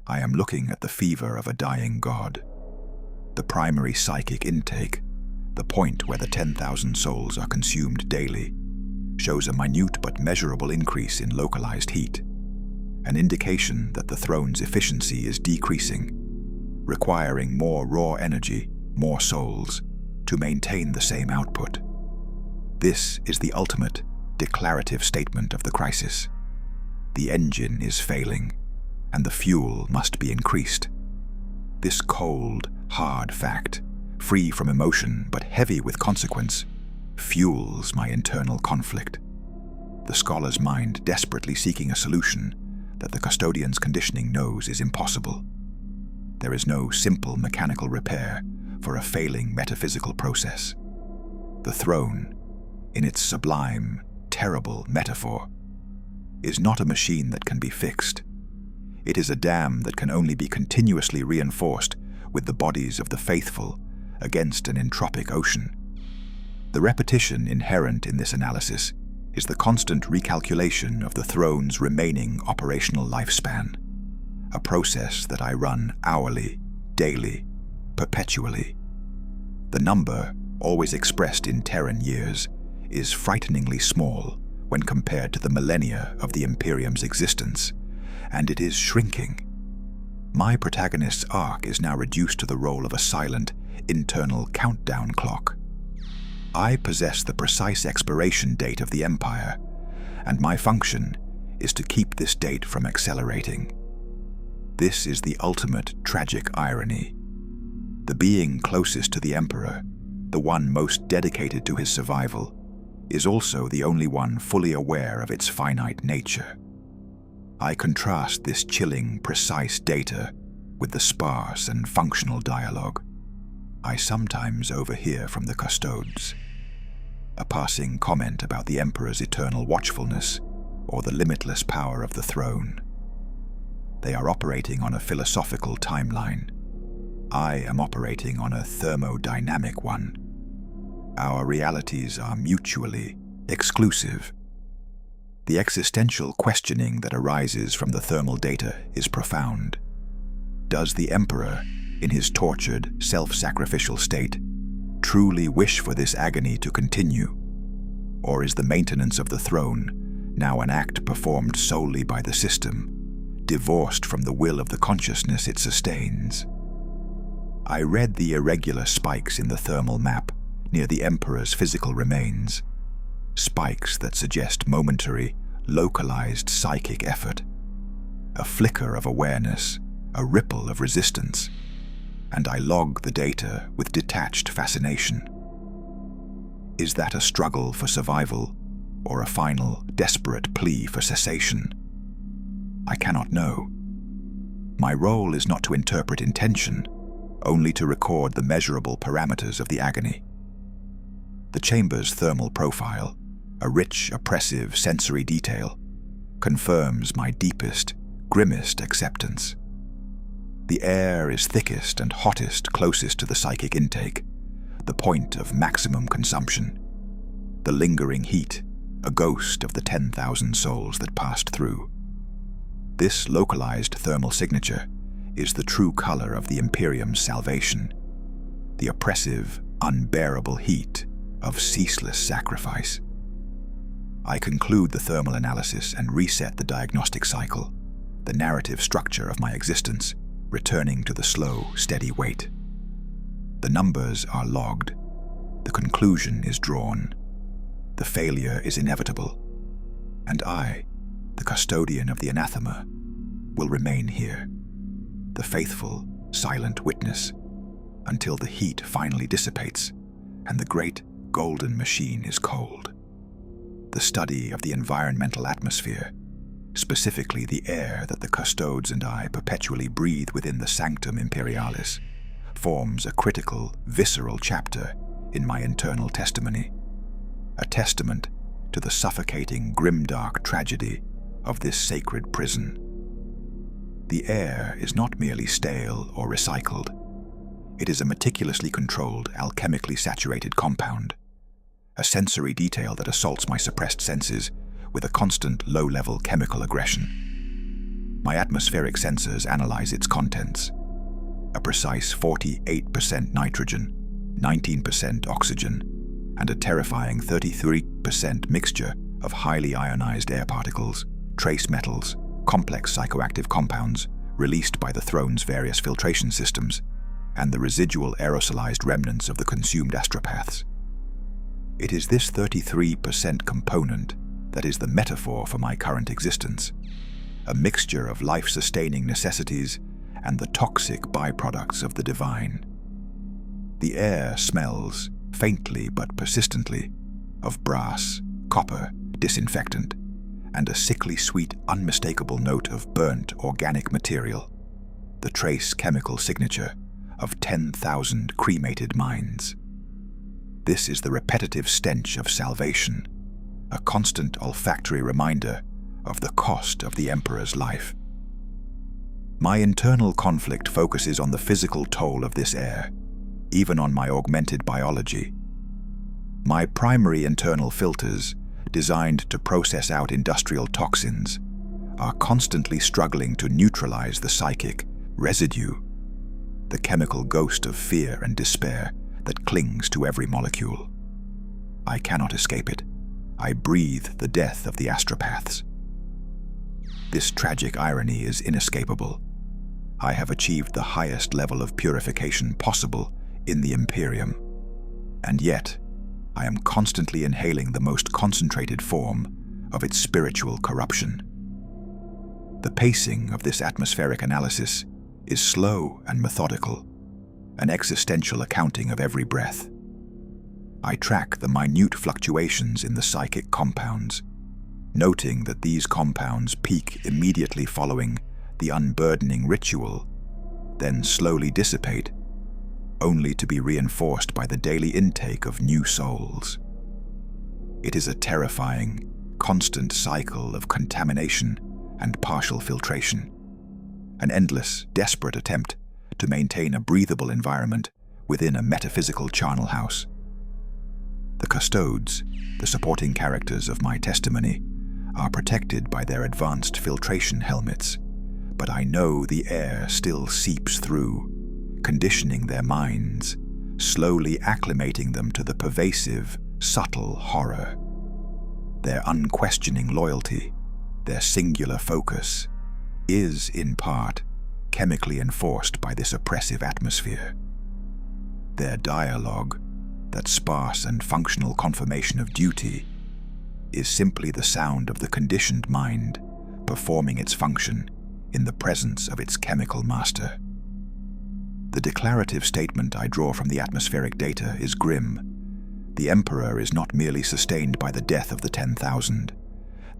I am looking at the fever of a dying god. The primary psychic intake, the point where the 10,000 souls are consumed daily, shows a minute but measurable increase in localized heat, an indication that the throne's efficiency is decreasing, requiring more raw energy, more souls, to maintain the same output. This is the ultimate, declarative statement of the crisis. The engine is failing, and the fuel must be increased. This cold, hard fact, free from emotion but heavy with consequence, fuels my internal conflict. The scholar's mind desperately seeking a solution that the custodian's conditioning knows is impossible. There is no simple mechanical repair for a failing metaphysical process. The throne, in its sublime, terrible metaphor, is not a machine that can be fixed. It is a dam that can only be continuously reinforced with the bodies of the faithful against an entropic ocean. The repetition inherent in this analysis is the constant recalculation of the throne's remaining operational lifespan, a process that I run hourly, daily, perpetually. The number, always expressed in Terran years, is frighteningly small when compared to the millennia of the Imperium's existence, and it is shrinking. My protagonist's arc is now reduced to the role of a silent, internal countdown clock. I possess the precise expiration date of the Empire, and my function is to keep this date from accelerating. This is the ultimate tragic irony. The being closest to the Emperor, the one most dedicated to his survival, is also the only one fully aware of its finite nature. I contrast this chilling, precise data with the sparse and functional dialogue I sometimes overhear from the custodes. A passing comment about the Emperor's eternal watchfulness or the limitless power of the throne. They are operating on a philosophical timeline. I am operating on a thermodynamic one. Our realities are mutually exclusive. The existential questioning that arises from the thermal data is profound. Does the Emperor, in his tortured, self-sacrificial state, truly wish for this agony to continue? Or is the maintenance of the throne now an act performed solely by the system, divorced from the will of the consciousness it sustains? I read the irregular spikes in the thermal map near the Emperor's physical remains, spikes that suggest momentary, localized psychic effort, a flicker of awareness, a ripple of resistance, and I log the data with detached fascination. Is that a struggle for survival, or a final, desperate plea for cessation? I cannot know. My role is not to interpret intention, only to record the measurable parameters of the agony. The chamber's thermal profile, a rich, oppressive sensory detail, confirms my deepest, grimmest acceptance. The air is thickest and hottest closest to the psychic intake, the point of maximum consumption. The lingering heat, a ghost of the 10,000 souls that passed through. This localized thermal signature is the true color of the Imperium's salvation, the oppressive, unbearable heat of ceaseless sacrifice. I conclude the thermal analysis and reset the diagnostic cycle, the narrative structure of my existence, returning to the slow, steady wait. The numbers are logged. The conclusion is drawn. The failure is inevitable. And I, the custodian of the anathema, will remain here, the faithful, silent witness, until the heat finally dissipates and the great golden machine is cold. The study of the environmental atmosphere, specifically the air that the custodes and I perpetually breathe within the Sanctum Imperialis, forms a critical, visceral chapter in my internal testimony, a testament to the suffocating, grimdark tragedy of this sacred prison. The air is not merely stale or recycled. It is a meticulously controlled, alchemically saturated compound, a sensory detail that assaults my suppressed senses with a constant low-level chemical aggression. My atmospheric sensors analyze its contents: a precise 48% nitrogen, 19% oxygen, and a terrifying 33% mixture of highly ionized air particles, trace metals, complex psychoactive compounds released by the throne's various filtration systems, and the residual aerosolized remnants of the consumed astropaths. It is this 33% component that is the metaphor for my current existence, a mixture of life-sustaining necessities and the toxic byproducts of the divine. The air smells, faintly but persistently, of brass, copper, disinfectant, and a sickly sweet, unmistakable note of burnt organic material, the trace chemical signature of 10,000 cremated minds. This is the repetitive stench of salvation, a constant olfactory reminder of the cost of the Emperor's life. My internal conflict focuses on the physical toll of this air, even on my augmented biology. My primary internal filters, designed to process out industrial toxins, are constantly struggling to neutralize the psychic residue, the chemical ghost of fear and despair that clings to every molecule. I cannot escape it. I breathe the death of the astropaths. This tragic irony is inescapable. I have achieved the highest level of purification possible in the Imperium, and yet I am constantly inhaling the most concentrated form of its spiritual corruption. The pacing of this atmospheric analysis is slow and methodical, an existential accounting of every breath. I track the minute fluctuations in the psychic compounds, noting that these compounds peak immediately following the unburdening ritual, then slowly dissipate, only to be reinforced by the daily intake of new souls. It is a terrifying, constant cycle of contamination and partial filtration, an endless, desperate attempt to maintain a breathable environment within a metaphysical charnel house. The custodes, the supporting characters of my testimony, are protected by their advanced filtration helmets, but I know the air still seeps through, conditioning their minds, slowly acclimating them to the pervasive, subtle horror. Their unquestioning loyalty, their singular focus, is, in part, chemically enforced by this oppressive atmosphere. Their dialogue, that sparse and functional confirmation of duty, is simply the sound of the conditioned mind performing its function in the presence of its chemical master. The declarative statement I draw from the atmospheric data is grim. The Emperor is not merely sustained by the death of the 10,000.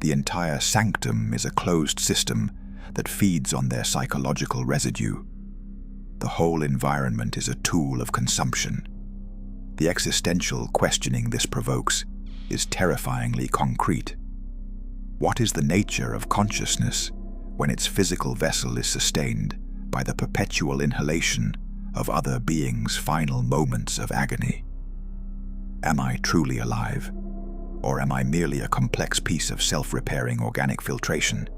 The entire sanctum is a closed system that feeds on their psychological residue. The whole environment is a tool of consumption. The existential questioning this provokes is terrifyingly concrete. What is the nature of consciousness when its physical vessel is sustained by the perpetual inhalation of other beings' final moments of agony? Am I truly alive, or am I merely a complex piece of self-repairing organic filtration,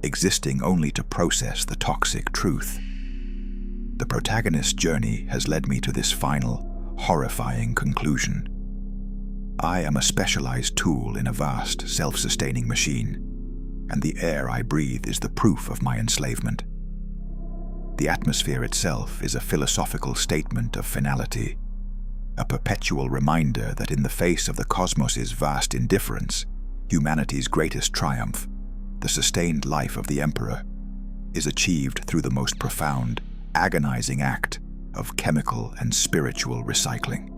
existing only to process the toxic truth? The protagonist's journey has led me to this final, horrifying conclusion. I am a specialized tool in a vast, self-sustaining machine, and the air I breathe is the proof of my enslavement. The atmosphere itself is a philosophical statement of finality, a perpetual reminder that in the face of the cosmos's vast indifference, humanity's greatest triumph, the sustained life of the Emperor, is achieved through the most profound, agonizing act of chemical and spiritual recycling.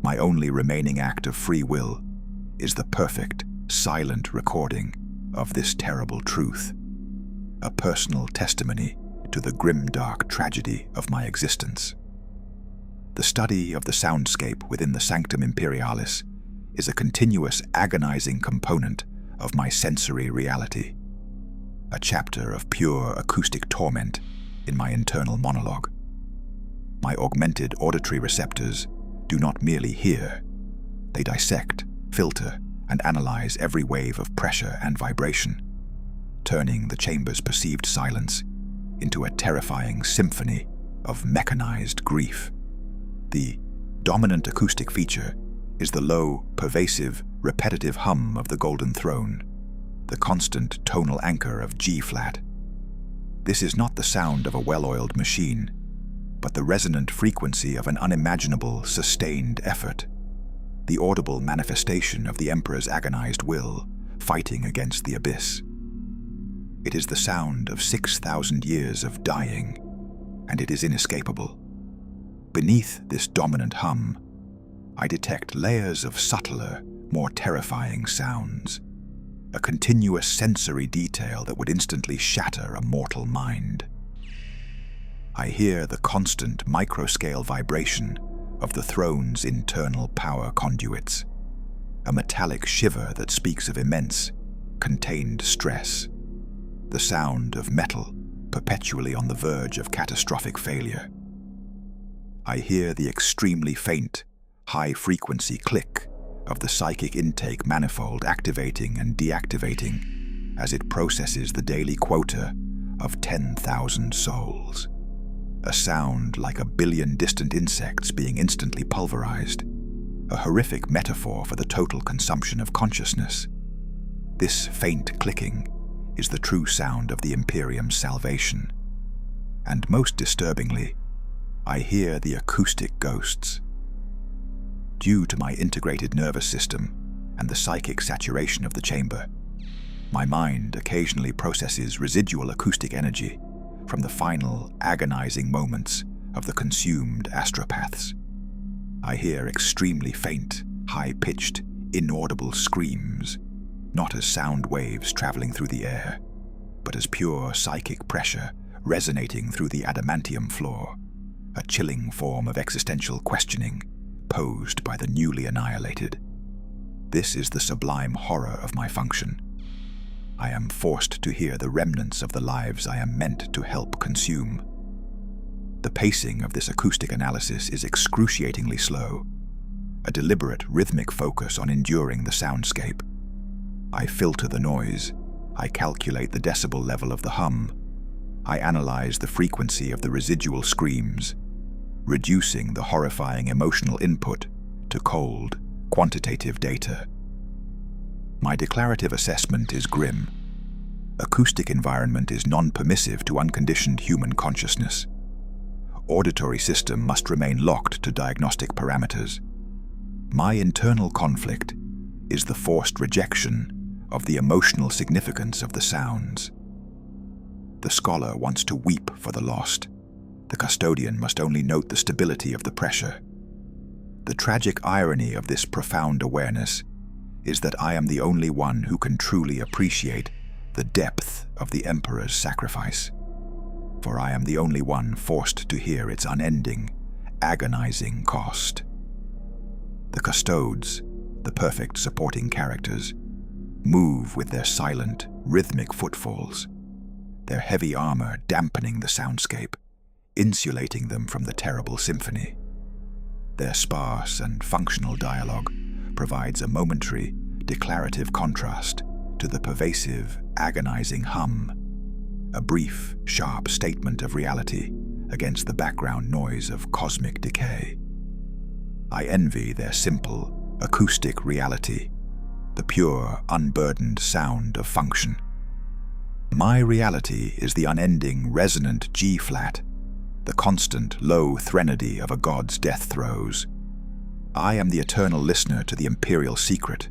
My only remaining act of free will is the perfect, silent recording of this terrible truth, a personal testimony to the grim-dark tragedy of my existence. The study of the soundscape within the Sanctum Imperialis is a continuous, agonizing component of my sensory reality, a chapter of pure acoustic torment in my internal monologue. My augmented auditory receptors do not merely hear, they dissect, filter, and analyze every wave of pressure and vibration, turning the chamber's perceived silence into a terrifying symphony of mechanized grief. The dominant acoustic feature is the low, pervasive, repetitive hum of the Golden Throne, the constant tonal anchor of G-flat. This is not the sound of a well-oiled machine, but the resonant frequency of an unimaginable, sustained effort, the audible manifestation of the Emperor's agonized will, fighting against the abyss. It is the sound of 6,000 years of dying, and it is inescapable. Beneath this dominant hum, I detect layers of subtler, more terrifying sounds, a continuous sensory detail that would instantly shatter a mortal mind. I hear the constant microscale vibration of the throne's internal power conduits, a metallic shiver that speaks of immense, contained stress, the sound of metal perpetually on the verge of catastrophic failure. I hear the extremely faint, high-frequency click of the psychic intake manifold activating and deactivating as it processes the daily quota of 10,000 souls. A sound like a billion distant insects being instantly pulverized, a horrific metaphor for the total consumption of consciousness. This faint clicking is the true sound of the Imperium's salvation. And most disturbingly, I hear the acoustic ghosts. Due to my integrated nervous system and the psychic saturation of the chamber, my mind occasionally processes residual acoustic energy from the final, agonizing moments of the consumed astropaths. I hear extremely faint, high-pitched, inaudible screams, not as sound waves traveling through the air, but as pure psychic pressure resonating through the adamantium floor, a chilling form of existential questioning posed by the newly annihilated. This is the sublime horror of my function. I am forced to hear the remnants of the lives I am meant to help consume. The pacing of this acoustic analysis is excruciatingly slow, a deliberate rhythmic focus on enduring the soundscape. I filter the noise, I calculate the decibel level of the hum, I analyze the frequency of the residual screams, reducing the horrifying emotional input to cold, quantitative data. My declarative assessment is grim. Acoustic environment is non-permissive to unconditioned human consciousness. Auditory system must remain locked to diagnostic parameters. My internal conflict is the forced rejection of the emotional significance of the sounds. The scholar wants to weep for the lost. The custodian must only note the stability of the pressure. The tragic irony of this profound awareness is that I am the only one who can truly appreciate the depth of the Emperor's sacrifice, for I am the only one forced to hear its unending, agonizing cost. The custodes, the perfect supporting characters, move with their silent, rhythmic footfalls, their heavy armor dampening the soundscape, insulating them from the terrible symphony. Their sparse and functional dialogue provides a momentary, declarative contrast to the pervasive, agonizing hum, a brief, sharp statement of reality against the background noise of cosmic decay. I envy their simple, acoustic reality, the pure, unburdened sound of function. My reality is the unending, resonant G-flat, the constant, low threnody of a god's death throes. I am the eternal listener to the imperial secret,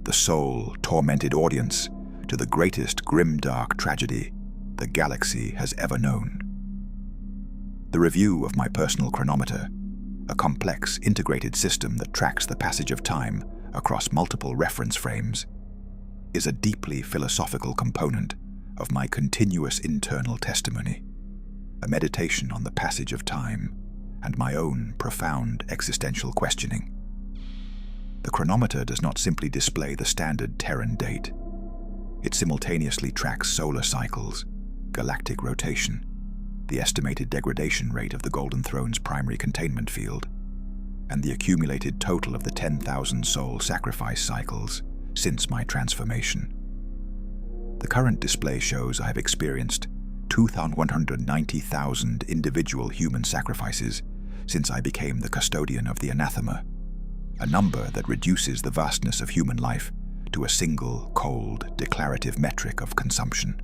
the sole, tormented audience to the greatest grimdark tragedy the galaxy has ever known. The review of my personal chronometer, a complex, integrated system that tracks the passage of time across multiple reference frames, is a deeply philosophical component of my continuous internal testimony, a meditation on the passage of time and my own profound existential questioning. The chronometer does not simply display the standard Terran date. It simultaneously tracks solar cycles, galactic rotation, the estimated degradation rate of the Golden Throne's primary containment field, and the accumulated total of the 10,000 soul sacrifice cycles since my transformation. The current display shows I have experienced 290,000 individual human sacrifices since I became the custodian of the anathema, a number that reduces the vastness of human life to a single, cold, declarative metric of consumption.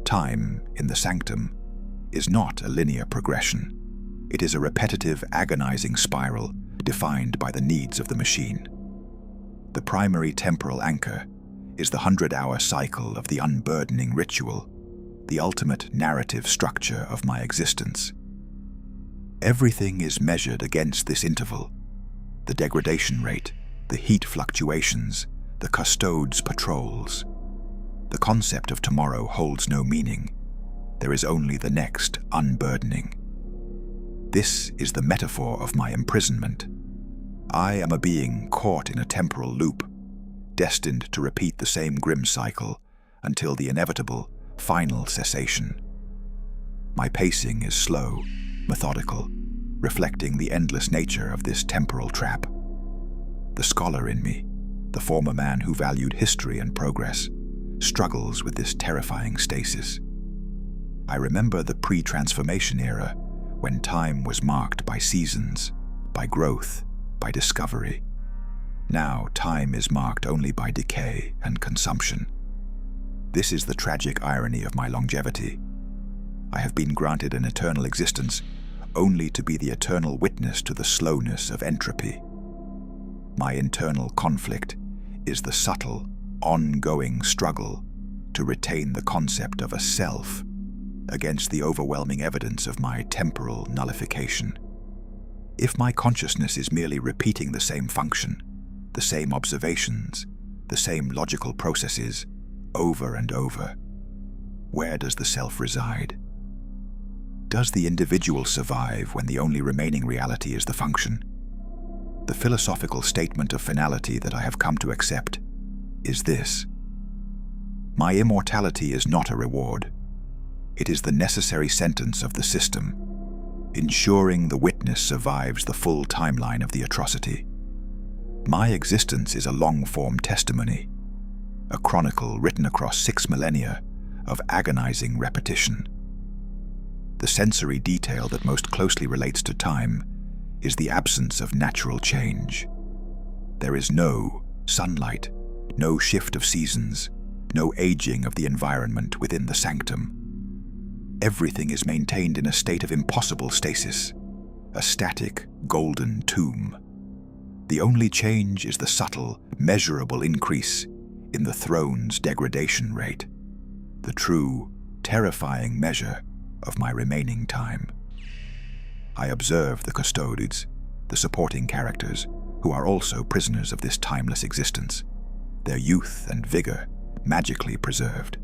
Time, in the sanctum, is not a linear progression. It is a repetitive, agonizing spiral defined by the needs of the machine. The primary temporal anchor is the 100-hour cycle of the unburdening ritual, the ultimate narrative structure of my existence. Everything is measured against this interval: the degradation rate, the heat fluctuations, the custodes' patrols. The concept of tomorrow holds no meaning. There is only the next unburdening. This is the metaphor of my imprisonment. I am a being caught in a temporal loop, destined to repeat the same grim cycle until the inevitable, final cessation. My pacing is slow, methodical, reflecting the endless nature of this temporal trap. The scholar in me, the former man who valued history and progress, struggles with this terrifying stasis. I remember the pre-transformation era, when time was marked by seasons, by growth, by discovery. Now time is marked only by decay and consumption. This is the tragic irony of my longevity. I have been granted an eternal existence only to be the eternal witness to the slowness of entropy. My internal conflict is the subtle, ongoing struggle to retain the concept of a self against the overwhelming evidence of my temporal nullification. If my consciousness is merely repeating the same function, the same observations, the same logical processes over and over, where does the self reside? Does the individual survive when the only remaining reality is the function? The philosophical statement of finality that I have come to accept is this: my immortality is not a reward. It is the necessary sentence of the system, ensuring the witness survives the full timeline of the atrocity. My existence is a long-form testimony, a chronicle written across 6 millennia of agonizing repetition. The sensory detail that most closely relates to time is the absence of natural change. There is no sunlight, no shift of seasons, no aging of the environment within the sanctum. Everything is maintained in a state of impossible stasis, a static, golden tomb. The only change is the subtle, measurable increase in the throne's degradation rate, the true, terrifying measure of my remaining time. I observe the custodians, the supporting characters, who are also prisoners of this timeless existence, their youth and vigor magically preserved.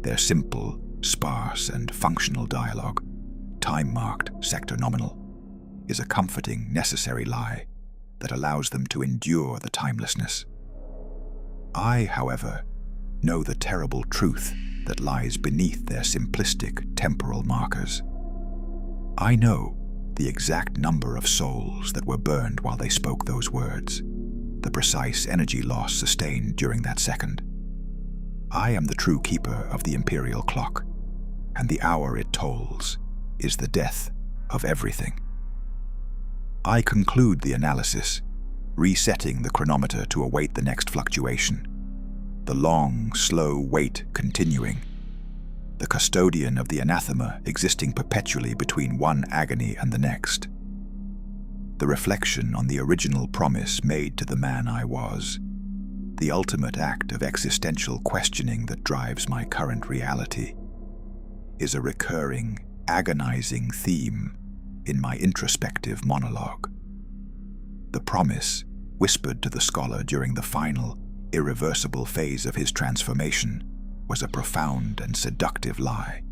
Their simple, sparse and functional dialogue, time-marked, sector-nominal, is a comforting, necessary lie that allows them to endure the timelessness. I, however, know the terrible truth that lies beneath their simplistic temporal markers. I know the exact number of souls that were burned while they spoke those words, the precise energy loss sustained during that second. I am the true keeper of the Imperial clock, and the hour it tolls is the death of everything. I conclude the analysis, resetting the chronometer to await the next fluctuation. The long, slow wait continuing. The custodian of the anathema existing perpetually between one agony and the next. The reflection on the original promise made to the man I was. The ultimate act of existential questioning that drives my current reality is a recurring, agonizing theme in my introspective monologue. The promise, whispered to the scholar during the final, irreversible phase of his transformation, was a profound and seductive lie.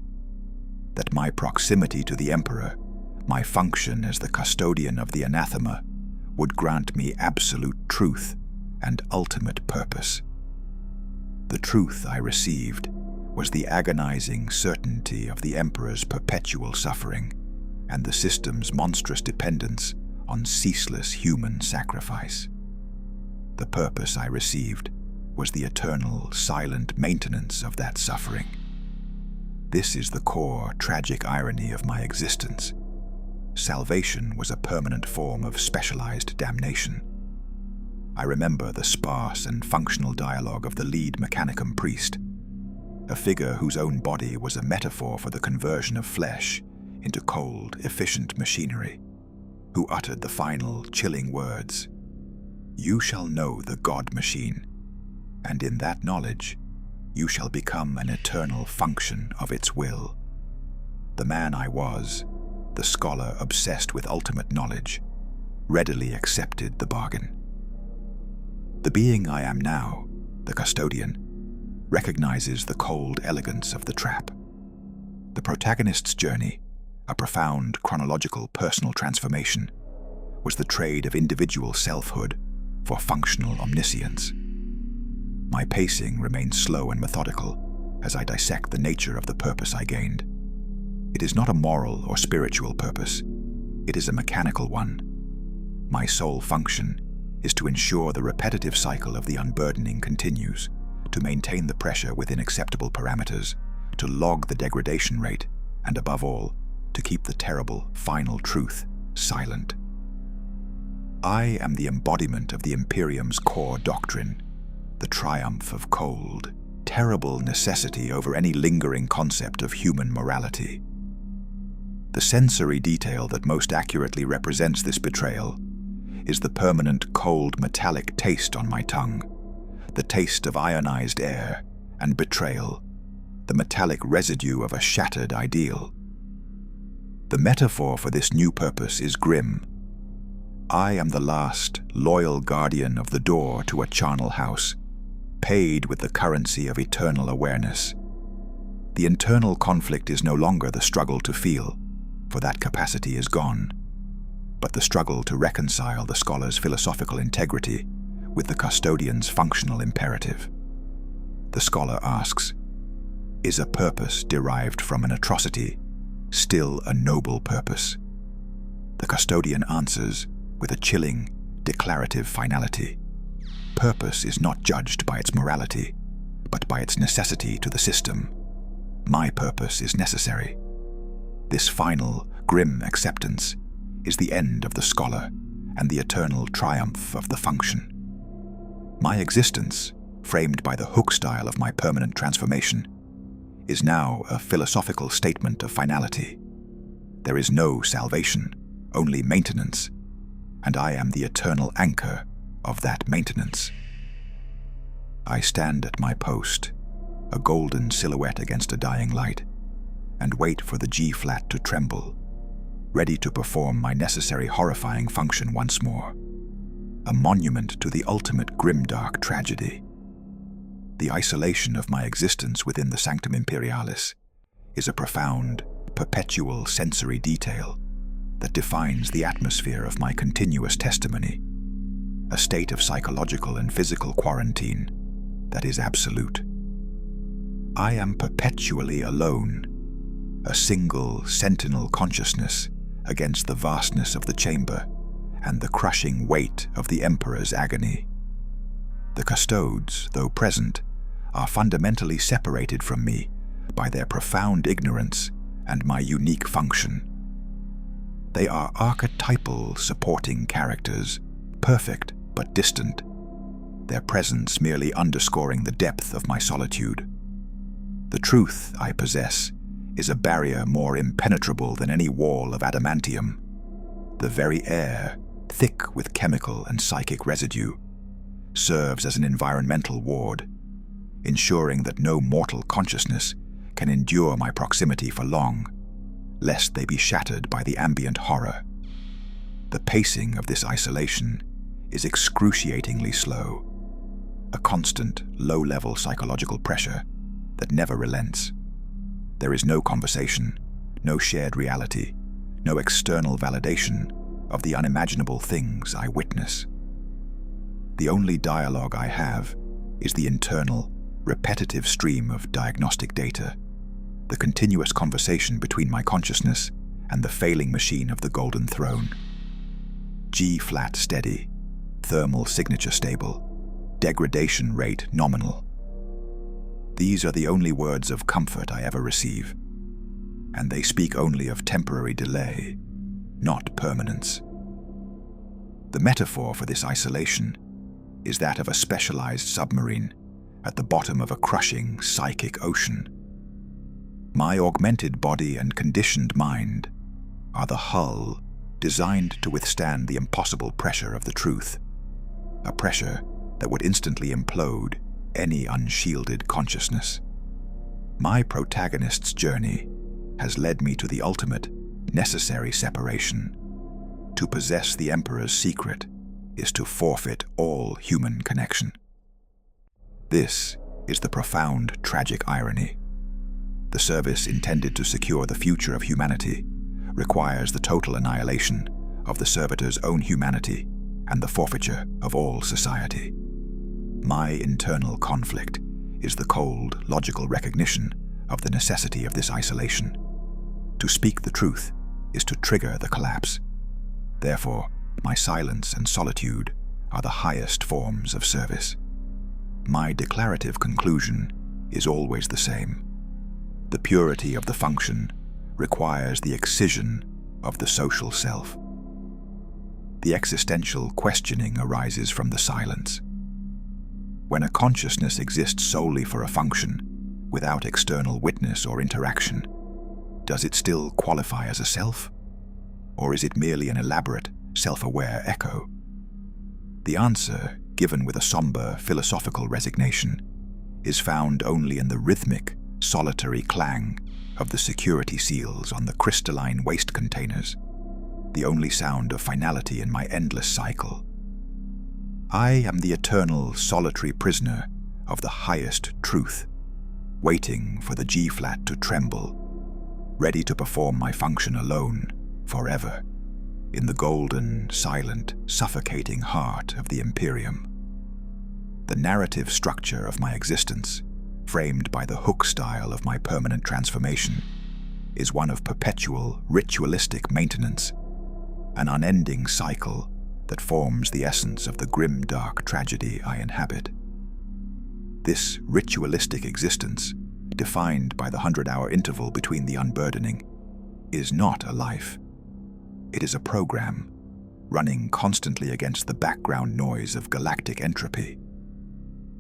That my proximity to the Emperor, my function as the custodian of the anathema, would grant me absolute truth and ultimate purpose. The truth I received was the agonizing certainty of the Emperor's perpetual suffering and the system's monstrous dependence on ceaseless human sacrifice. The purpose I received was the eternal, silent maintenance of that suffering. This is the core, tragic irony of my existence. Salvation was a permanent form of specialized damnation. I remember the sparse and functional dialogue of the lead mechanicum priest, a figure whose own body was a metaphor for the conversion of flesh into cold, efficient machinery, who uttered the final, chilling words, "You shall know the God machine, and in that knowledge, you shall become an eternal function of its will." The man I was, the scholar obsessed with ultimate knowledge, readily accepted the bargain. The being I am now, the custodian, recognizes the cold elegance of the trap. The protagonist's journey, a profound chronological personal transformation, was the trade of individual selfhood for functional omniscience. My pacing remains slow and methodical as I dissect the nature of the purpose I gained. It is not a moral or spiritual purpose. It is a mechanical one. My sole function is to ensure the repetitive cycle of the unburdening continues, to maintain the pressure within acceptable parameters, to log the degradation rate, and above all, to keep the terrible, final truth silent. I am the embodiment of the Imperium's core doctrine, the triumph of cold, terrible necessity over any lingering concept of human morality. The sensory detail that most accurately represents this betrayal is the permanent cold metallic taste on my tongue, the taste of ionized air and betrayal, the metallic residue of a shattered ideal. The metaphor for this new purpose is grim. I am the last, loyal guardian of the door to a charnel house, paid with the currency of eternal awareness. The internal conflict is no longer the struggle to feel, for that capacity is gone, but the struggle to reconcile the scholar's philosophical integrity with the custodian's functional imperative. The scholar asks, is a purpose derived from an atrocity still a noble purpose? The custodian answers with a chilling, declarative finality. Purpose is not judged by its morality, but by its necessity to the system. My purpose is necessary. This final, grim acceptance is the end of the scholar and the eternal triumph of the function. My existence, framed by the hook style of my permanent transformation, is now a philosophical statement of finality. There is no salvation, only maintenance, and I am the eternal anchor of that maintenance. I stand at my post, a golden silhouette against a dying light, and wait for the G-flat to tremble, ready to perform my necessary horrifying function once more, a monument to the ultimate grimdark tragedy. The isolation of my existence within the Sanctum Imperialis is a profound, perpetual sensory detail that defines the atmosphere of my continuous testimony, a state of psychological and physical quarantine that is absolute. I am perpetually alone, a single sentinel consciousness against the vastness of the chamber and the crushing weight of the Emperor's agony. The custodes, though present, are fundamentally separated from me by their profound ignorance and my unique function. They are archetypal supporting characters, perfect but distant, their presence merely underscoring the depth of my solitude. The truth I possess is a barrier more impenetrable than any wall of adamantium. The very air, thick with chemical and psychic residue, serves as an environmental ward, ensuring that no mortal consciousness can endure my proximity for long, lest they be shattered by the ambient horror. The pacing of this isolation is excruciatingly slow, a constant, low-level psychological pressure that never relents. There is no conversation, no shared reality, no external validation of the unimaginable things I witness. The only dialogue I have is the internal, repetitive stream of diagnostic data, the continuous conversation between my consciousness and the failing machine of the Golden Throne. G-flat steady, thermal signature stable, degradation rate nominal. These are the only words of comfort I ever receive, and they speak only of temporary delay, not permanence. The metaphor for this isolation is that of a specialized submarine at the bottom of a crushing psychic ocean. My augmented body and conditioned mind are the hull designed to withstand the impossible pressure of the truth, a pressure that would instantly implode any unshielded consciousness. My protagonist's journey has led me to the ultimate, necessary separation. To possess the Emperor's secret is to forfeit all human connection. This is the profound, tragic irony. The service intended to secure the future of humanity requires the total annihilation of the servitor's own humanity and the forfeiture of all society. My internal conflict is the cold, logical recognition of the necessity of this isolation. To speak the truth is to trigger the collapse. Therefore, my silence and solitude are the highest forms of service. My declarative conclusion is always the same. The purity of the function requires the excision of the social self. The existential questioning arises from the silence. When a consciousness exists solely for a function, without external witness or interaction, does it still qualify as a self? Or is it merely an elaborate, self-aware echo? The answer, given with a somber, philosophical resignation, is found only in the rhythmic, solitary clang of the security seals on the crystalline waste containers, the only sound of finality in my endless cycle. I am the eternal, solitary prisoner of the highest truth, waiting for the G-flat to tremble, ready to perform my function alone, forever, in the golden, silent, suffocating heart of the Imperium. The narrative structure of my existence, framed by the hook style of my permanent transformation, is one of perpetual, ritualistic maintenance, an unending cycle that forms the essence of the grim, dark tragedy I inhabit. This ritualistic existence, defined by the 100-hour interval between the unburdening, is not a life. It is a program, running constantly against the background noise of galactic entropy.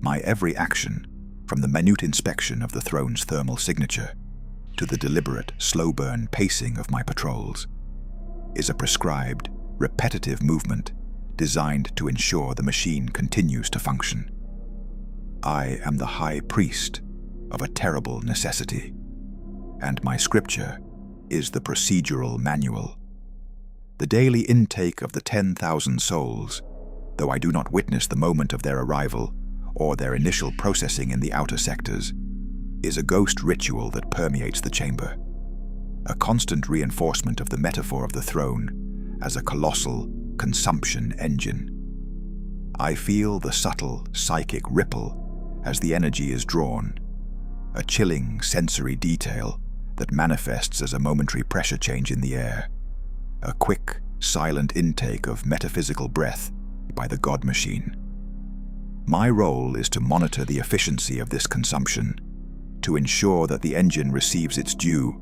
My every action, from the minute inspection of the throne's thermal signature to the deliberate, slow-burn pacing of my patrols, is a prescribed, repetitive movement designed to ensure the machine continues to function. I am the high priest of a terrible necessity, and my scripture is the procedural manual. The daily intake of the 10,000 souls, though I do not witness the moment of their arrival or their initial processing in the outer sectors, is a ghost ritual that permeates the chamber, a constant reinforcement of the metaphor of the throne as a colossal consumption engine. I feel the subtle psychic ripple as the energy is drawn, a chilling sensory detail that manifests as a momentary pressure change in the air, a quick, silent intake of metaphysical breath by the God machine. My role is to monitor the efficiency of this consumption, to ensure that the engine receives its due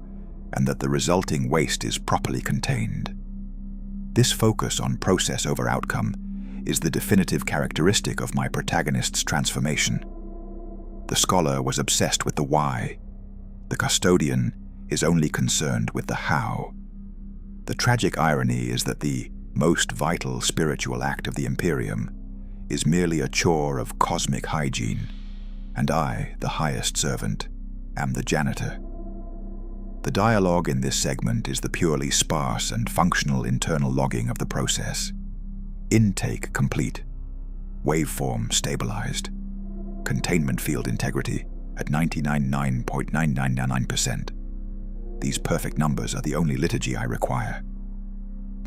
and that the resulting waste is properly contained. This focus on process over outcome is the definitive characteristic of my protagonist's transformation. The scholar was obsessed with the why. The custodian is only concerned with the how. The tragic irony is that the most vital spiritual act of the Imperium is merely a chore of cosmic hygiene, and I, the highest servant, am the janitor. The dialogue in this segment is the purely sparse and functional internal logging of the process. Intake complete. Waveform stabilized. Containment field integrity at 99.9999%. These perfect numbers are the only liturgy I require.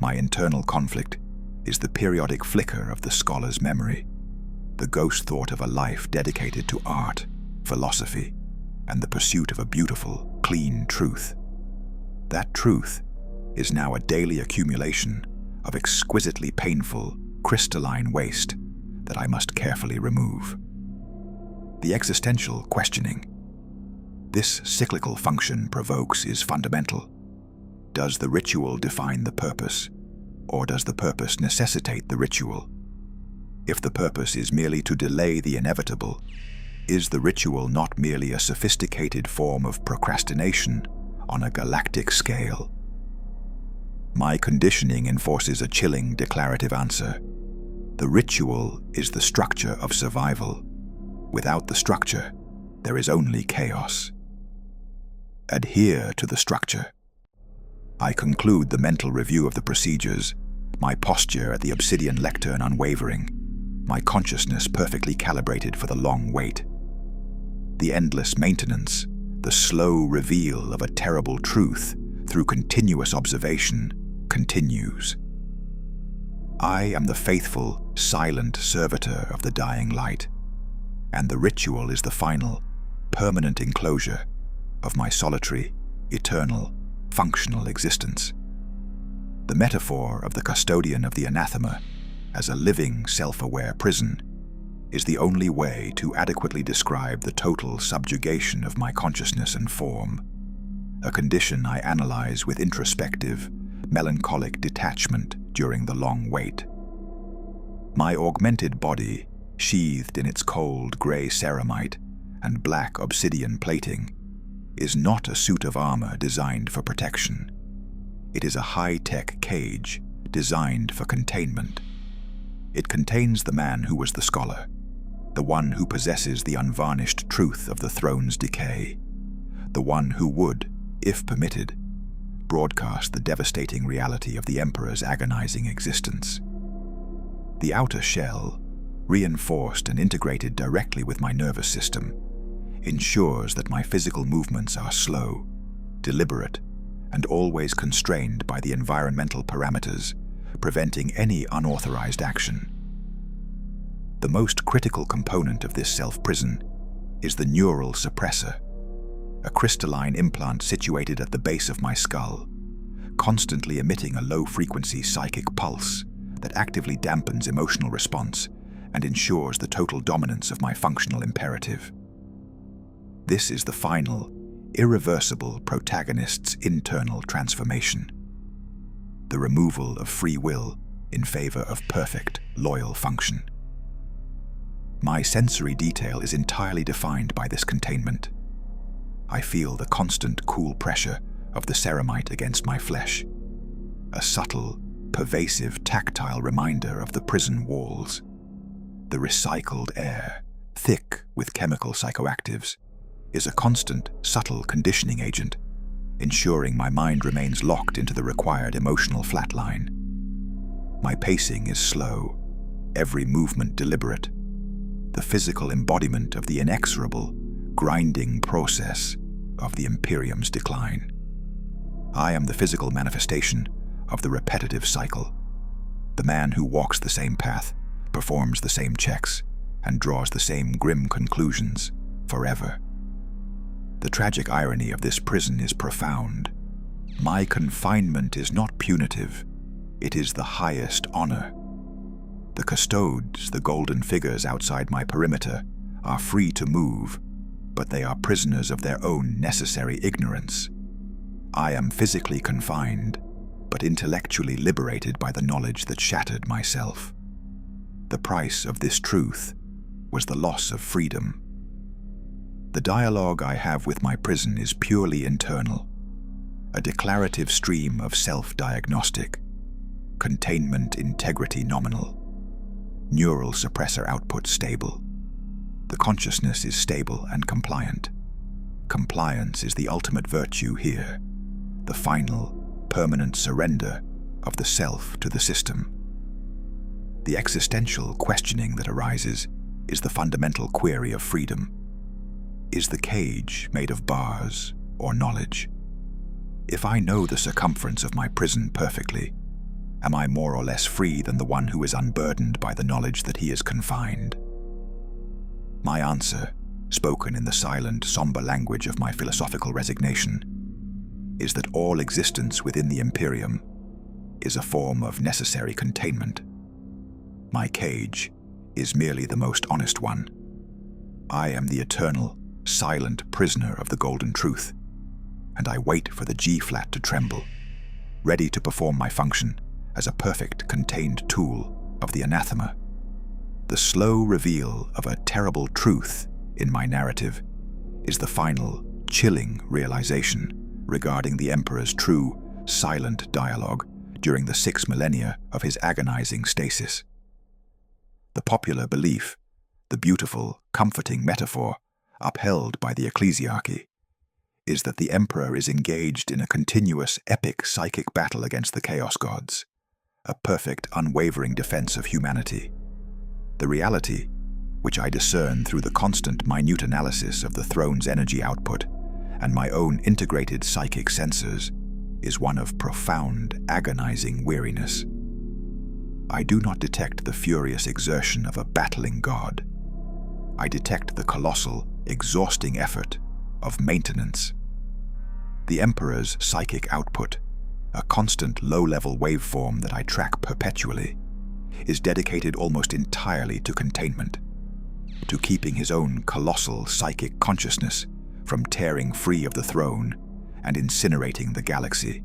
My internal conflict is the periodic flicker of the scholar's memory, the ghost thought of a life dedicated to art, philosophy, and the pursuit of a beautiful, clean truth. That truth is now a daily accumulation of exquisitely painful, crystalline waste that I must carefully remove. The existential questioning this cyclical function provokes is fundamental. Does the ritual define the purpose, or does the purpose necessitate the ritual? If the purpose is merely to delay the inevitable, is the ritual not merely a sophisticated form of procrastination on a galactic scale? My conditioning enforces a chilling declarative answer. The ritual is the structure of survival. Without the structure, there is only chaos. Adhere to the structure. I conclude the mental review of the procedures, my posture at the obsidian lectern unwavering, my consciousness perfectly calibrated for the long wait. The endless maintenance, the slow reveal of a terrible truth through continuous observation, continues. I am the faithful, silent servitor of the dying light, and the ritual is the final, permanent enclosure of my solitary, eternal, functional existence. The metaphor of the custodian of the anathema as a living, self-aware prison is the only way to adequately describe the total subjugation of my consciousness and form, a condition I analyze with introspective, melancholic detachment during the long wait. My augmented body, sheathed in its cold gray ceramite and black obsidian plating, is not a suit of armor designed for protection. It is a high-tech cage designed for containment. It contains the man who was the scholar, the one who possesses the unvarnished truth of the throne's decay, the one who would, if permitted, broadcast the devastating reality of the Emperor's agonizing existence. The outer shell, reinforced and integrated directly with my nervous system, ensures that my physical movements are slow, deliberate, and always constrained by the environmental parameters, preventing any unauthorized action. The most critical component of this self-prison is the neural suppressor, a crystalline implant situated at the base of my skull, constantly emitting a low-frequency psychic pulse that actively dampens emotional response and ensures the total dominance of my functional imperative. This is the final, irreversible protagonist's internal transformation. The removal of free will in favor of perfect, loyal function. My sensory detail is entirely defined by this containment. I feel the constant cool pressure of the ceramite against my flesh, a subtle, pervasive tactile reminder of the prison walls. The recycled air, thick with chemical psychoactives, is a constant, subtle conditioning agent, ensuring my mind remains locked into the required emotional flatline. My pacing is slow, every movement deliberate, the physical embodiment of the inexorable, grinding process of the Imperium's decline. I am the physical manifestation of the repetitive cycle, the man who walks the same path, performs the same checks, and draws the same grim conclusions forever. The tragic irony of this prison is profound. My confinement is not punitive, it is the highest honor. The custodes, the golden figures outside my perimeter, are free to move, but they are prisoners of their own necessary ignorance. I am physically confined, but intellectually liberated by the knowledge that shattered myself. The price of this truth was the loss of freedom. The dialogue I have with my prison is purely internal, a declarative stream of self-diagnostic, containment integrity nominal, neural suppressor output stable. The consciousness is stable and compliant. Compliance is the ultimate virtue here, the final, permanent surrender of the self to the system. The existential questioning that arises is the fundamental query of freedom. Is the cage made of bars or knowledge? If I know the circumference of my prison perfectly, am I more or less free than the one who is unburdened by the knowledge that he is confined? My answer, spoken in the silent, somber language of my philosophical resignation, is that all existence within the Imperium is a form of necessary containment. My cage is merely the most honest one. I am the eternal, silent prisoner of the golden truth, and I wait for the G-flat to tremble, ready to perform my function as a perfect contained tool of the anathema. The slow reveal of a terrible truth in my narrative is the final, chilling realization regarding the Emperor's true, silent dialogue during the 6 millennia of his agonizing stasis. The popular belief, the beautiful, comforting metaphor upheld by the ecclesiarchy, is that the Emperor is engaged in a continuous, epic psychic battle against the Chaos Gods, a perfect, unwavering defense of humanity. The reality, which I discern through the constant, minute analysis of the throne's energy output and my own integrated psychic sensors, is one of profound, agonizing weariness. I do not detect the furious exertion of a battling god. I detect the colossal, exhausting effort of maintenance. The Emperor's psychic output, a constant low-level waveform that I track perpetually, is dedicated almost entirely to containment, to keeping his own colossal psychic consciousness from tearing free of the throne and incinerating the galaxy,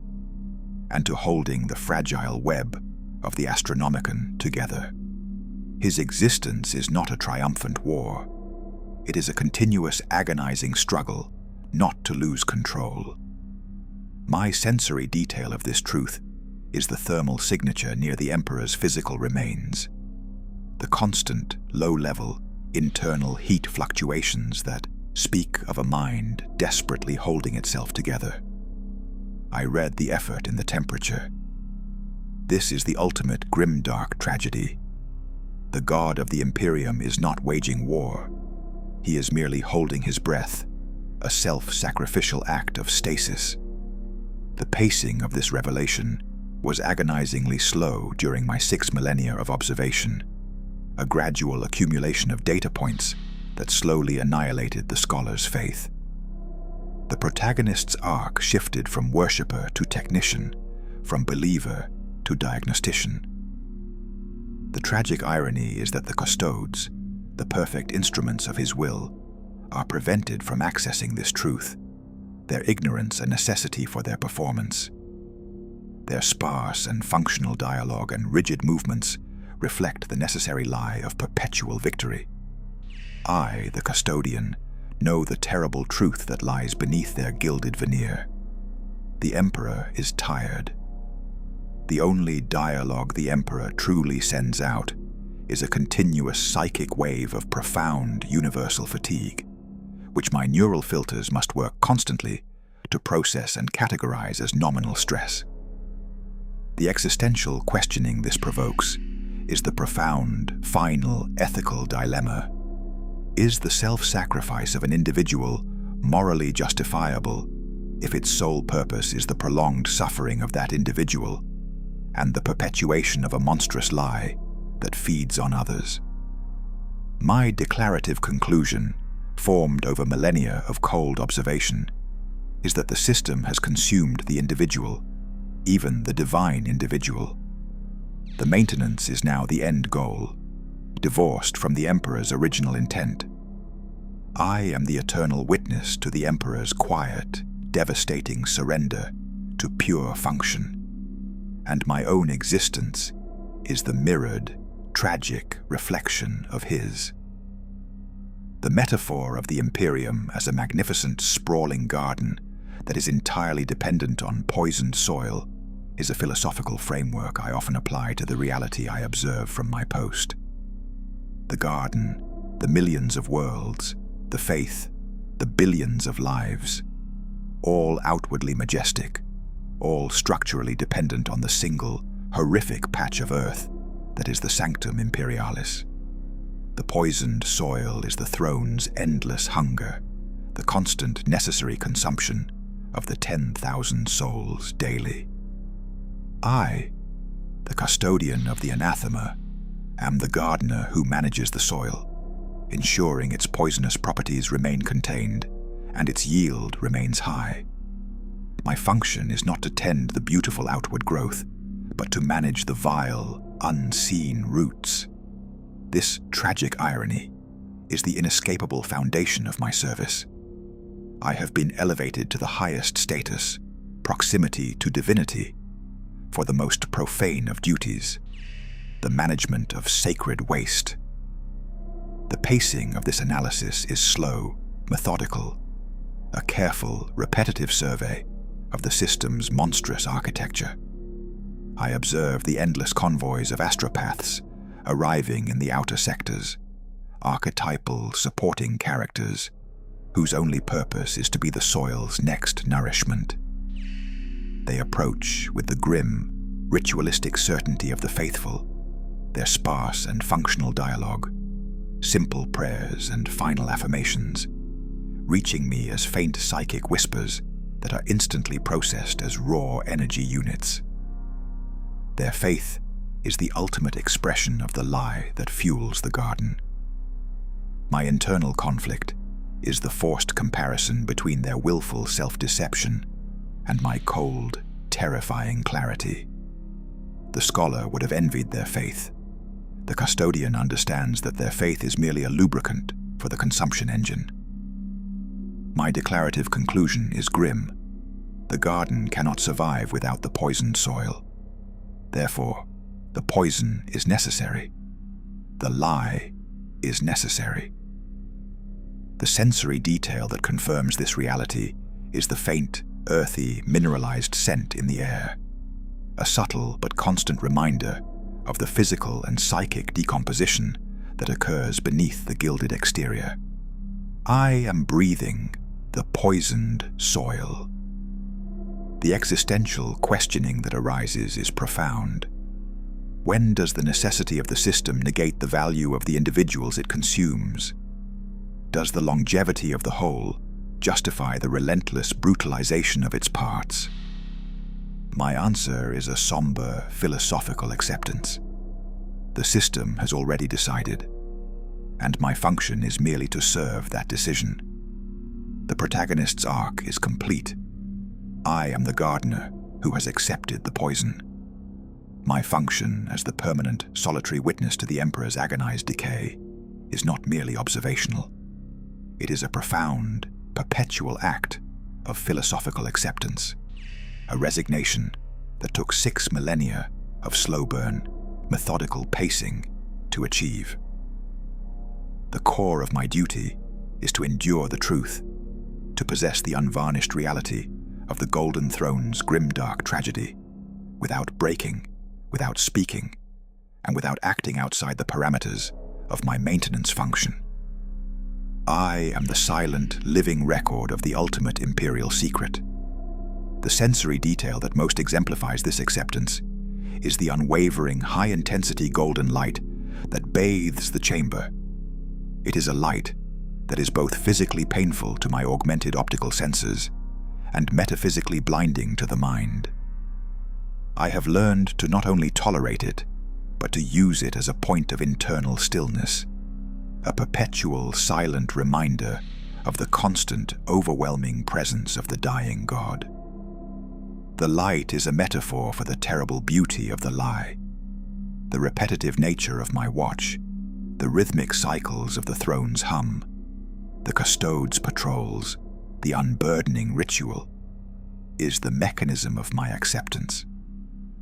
and to holding the fragile web of the Astronomicon together. His existence is not a triumphant war. It is a continuous agonizing struggle not to lose control. My sensory detail of this truth is the thermal signature near the Emperor's physical remains, the constant, low-level, internal heat fluctuations that speak of a mind desperately holding itself together. I read the effort in the temperature. This is the ultimate grimdark tragedy. The god of the Imperium is not waging war. He is merely holding his breath, a self-sacrificial act of stasis. The pacing of this revelation was agonizingly slow during my 6 millennia of observation, a gradual accumulation of data points that slowly annihilated the scholar's faith. The protagonist's arc shifted from worshipper to technician, from believer to diagnostician. The tragic irony is that the custodes, the perfect instruments of his will, are prevented from accessing this truth, their ignorance a necessity for their performance. Their sparse and functional dialogue and rigid movements reflect the necessary lie of perpetual victory. I, the custodian, know the terrible truth that lies beneath their gilded veneer. The Emperor is tired. The only dialogue the Emperor truly sends out is a continuous psychic wave of profound universal fatigue, which my neural filters must work constantly to process and categorize as nominal stress. The existential questioning this provokes is the profound, final, ethical dilemma. Is the self-sacrifice of an individual morally justifiable if its sole purpose is the prolonged suffering of that individual and the perpetuation of a monstrous lie that feeds on others? My declarative conclusion, formed over millennia of cold observation, is that the system has consumed the individual, even the divine individual. The maintenance is now the end goal, divorced from the Emperor's original intent. I am the eternal witness to the Emperor's quiet, devastating surrender to pure function, and my own existence is the mirrored, tragic reflection of his. The metaphor of the Imperium as a magnificent, sprawling garden that is entirely dependent on poisoned soil is a philosophical framework I often apply to the reality I observe from my post. The garden, the millions of worlds, the faith, the billions of lives, all outwardly majestic, all structurally dependent on the single, horrific patch of earth that is the sanctum imperialis. The poisoned soil is the throne's endless hunger, the constant necessary consumption of the 10,000 souls daily. I, the custodian of the anathema, am the gardener who manages the soil, ensuring its poisonous properties remain contained and its yield remains high. My function is not to tend the beautiful outward growth, but to manage the vile, unseen roots. This tragic irony is the inescapable foundation of my service. I have been elevated to the highest status, proximity to divinity, for the most profane of duties, the management of sacred waste. The pacing of this analysis is slow, methodical, a careful, repetitive survey of the system's monstrous architecture. I observe the endless convoys of astropaths arriving in the outer sectors, archetypal supporting characters whose only purpose is to be the soil's next nourishment. They approach with the grim, ritualistic certainty of the faithful, their sparse and functional dialogue, simple prayers and final affirmations, reaching me as faint psychic whispers that are instantly processed as raw energy units. Their faith is the ultimate expression of the lie that fuels the garden. My internal conflict is the forced comparison between their willful self-deception and my cold, terrifying clarity. The scholar would have envied their faith. The custodian understands that their faith is merely a lubricant for the consumption engine. My declarative conclusion is grim. The garden cannot survive without the poisoned soil. Therefore, the poison is necessary. The lie is necessary. The sensory detail that confirms this reality is the faint, earthy, mineralized scent in the air, a subtle but constant reminder of the physical and psychic decomposition that occurs beneath the gilded exterior. I am breathing the poisoned soil. The existential questioning that arises is profound. When does the necessity of the system negate the value of the individuals it consumes? Does the longevity of the whole justify the relentless brutalization of its parts? My answer is a somber, philosophical acceptance. The system has already decided, and my function is merely to serve that decision. The protagonist's arc is complete. I am the gardener who has accepted the poison. My function as the permanent, solitary witness to the Emperor's agonized decay is not merely observational. It is a profound, perpetual act of philosophical acceptance, a resignation that took 6 millennia of slow burn, methodical pacing to achieve. The core of my duty is to endure the truth, to possess the unvarnished reality of the Golden Throne's grimdark tragedy, without breaking, without speaking, and without acting outside the parameters of my maintenance function. I am the silent, living record of the ultimate imperial secret. The sensory detail that most exemplifies this acceptance is the unwavering, high-intensity golden light that bathes the chamber. It is a light that is both physically painful to my augmented optical senses and metaphysically blinding to the mind. I have learned to not only tolerate it, but to use it as a point of internal stillness, a perpetual silent reminder of the constant, overwhelming presence of the dying god. The light is a metaphor for the terrible beauty of the lie, the repetitive nature of my watch, the rhythmic cycles of the throne's hum, the custode's patrols, the unburdening ritual, is the mechanism of my acceptance.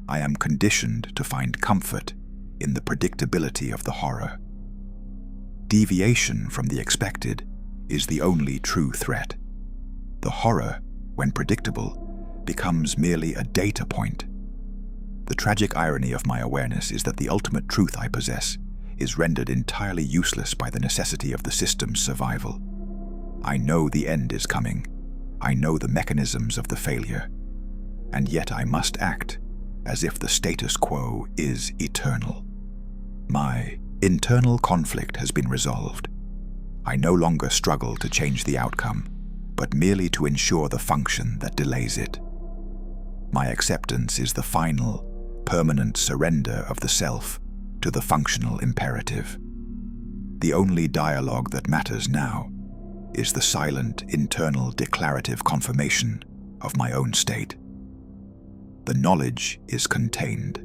I am conditioned to find comfort in the predictability of the horror. Deviation from the expected is the only true threat. The horror, when predictable, becomes merely a data point. The tragic irony of my awareness is that the ultimate truth I possess is rendered entirely useless by the necessity of the system's survival. I know the end is coming. I know the mechanisms of the failure. And yet I must act as if the status quo is eternal. My internal conflict has been resolved. I no longer struggle to change the outcome, but merely to ensure the function that delays it. My acceptance is the final, permanent surrender of the self to the functional imperative. The only dialogue that matters now is the silent, internal, declarative confirmation of my own state. The knowledge is contained.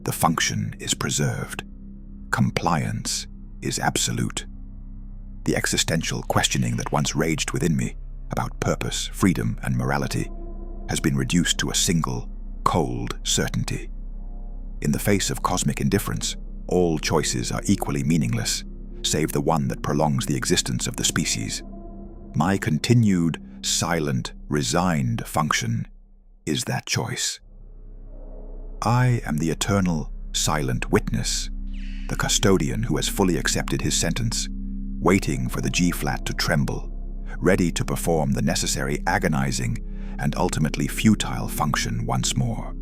The function is preserved. Compliance is absolute. The existential questioning that once raged within me about purpose, freedom, and morality has been reduced to a single, cold certainty. In the face of cosmic indifference, all choices are equally meaningless, save the one that prolongs the existence of the species. My continued, silent, resigned function is that choice. I am the eternal, silent witness, the custodian who has fully accepted his sentence, waiting for the G-flat to tremble, ready to perform the necessary agonizing and ultimately futile function once more.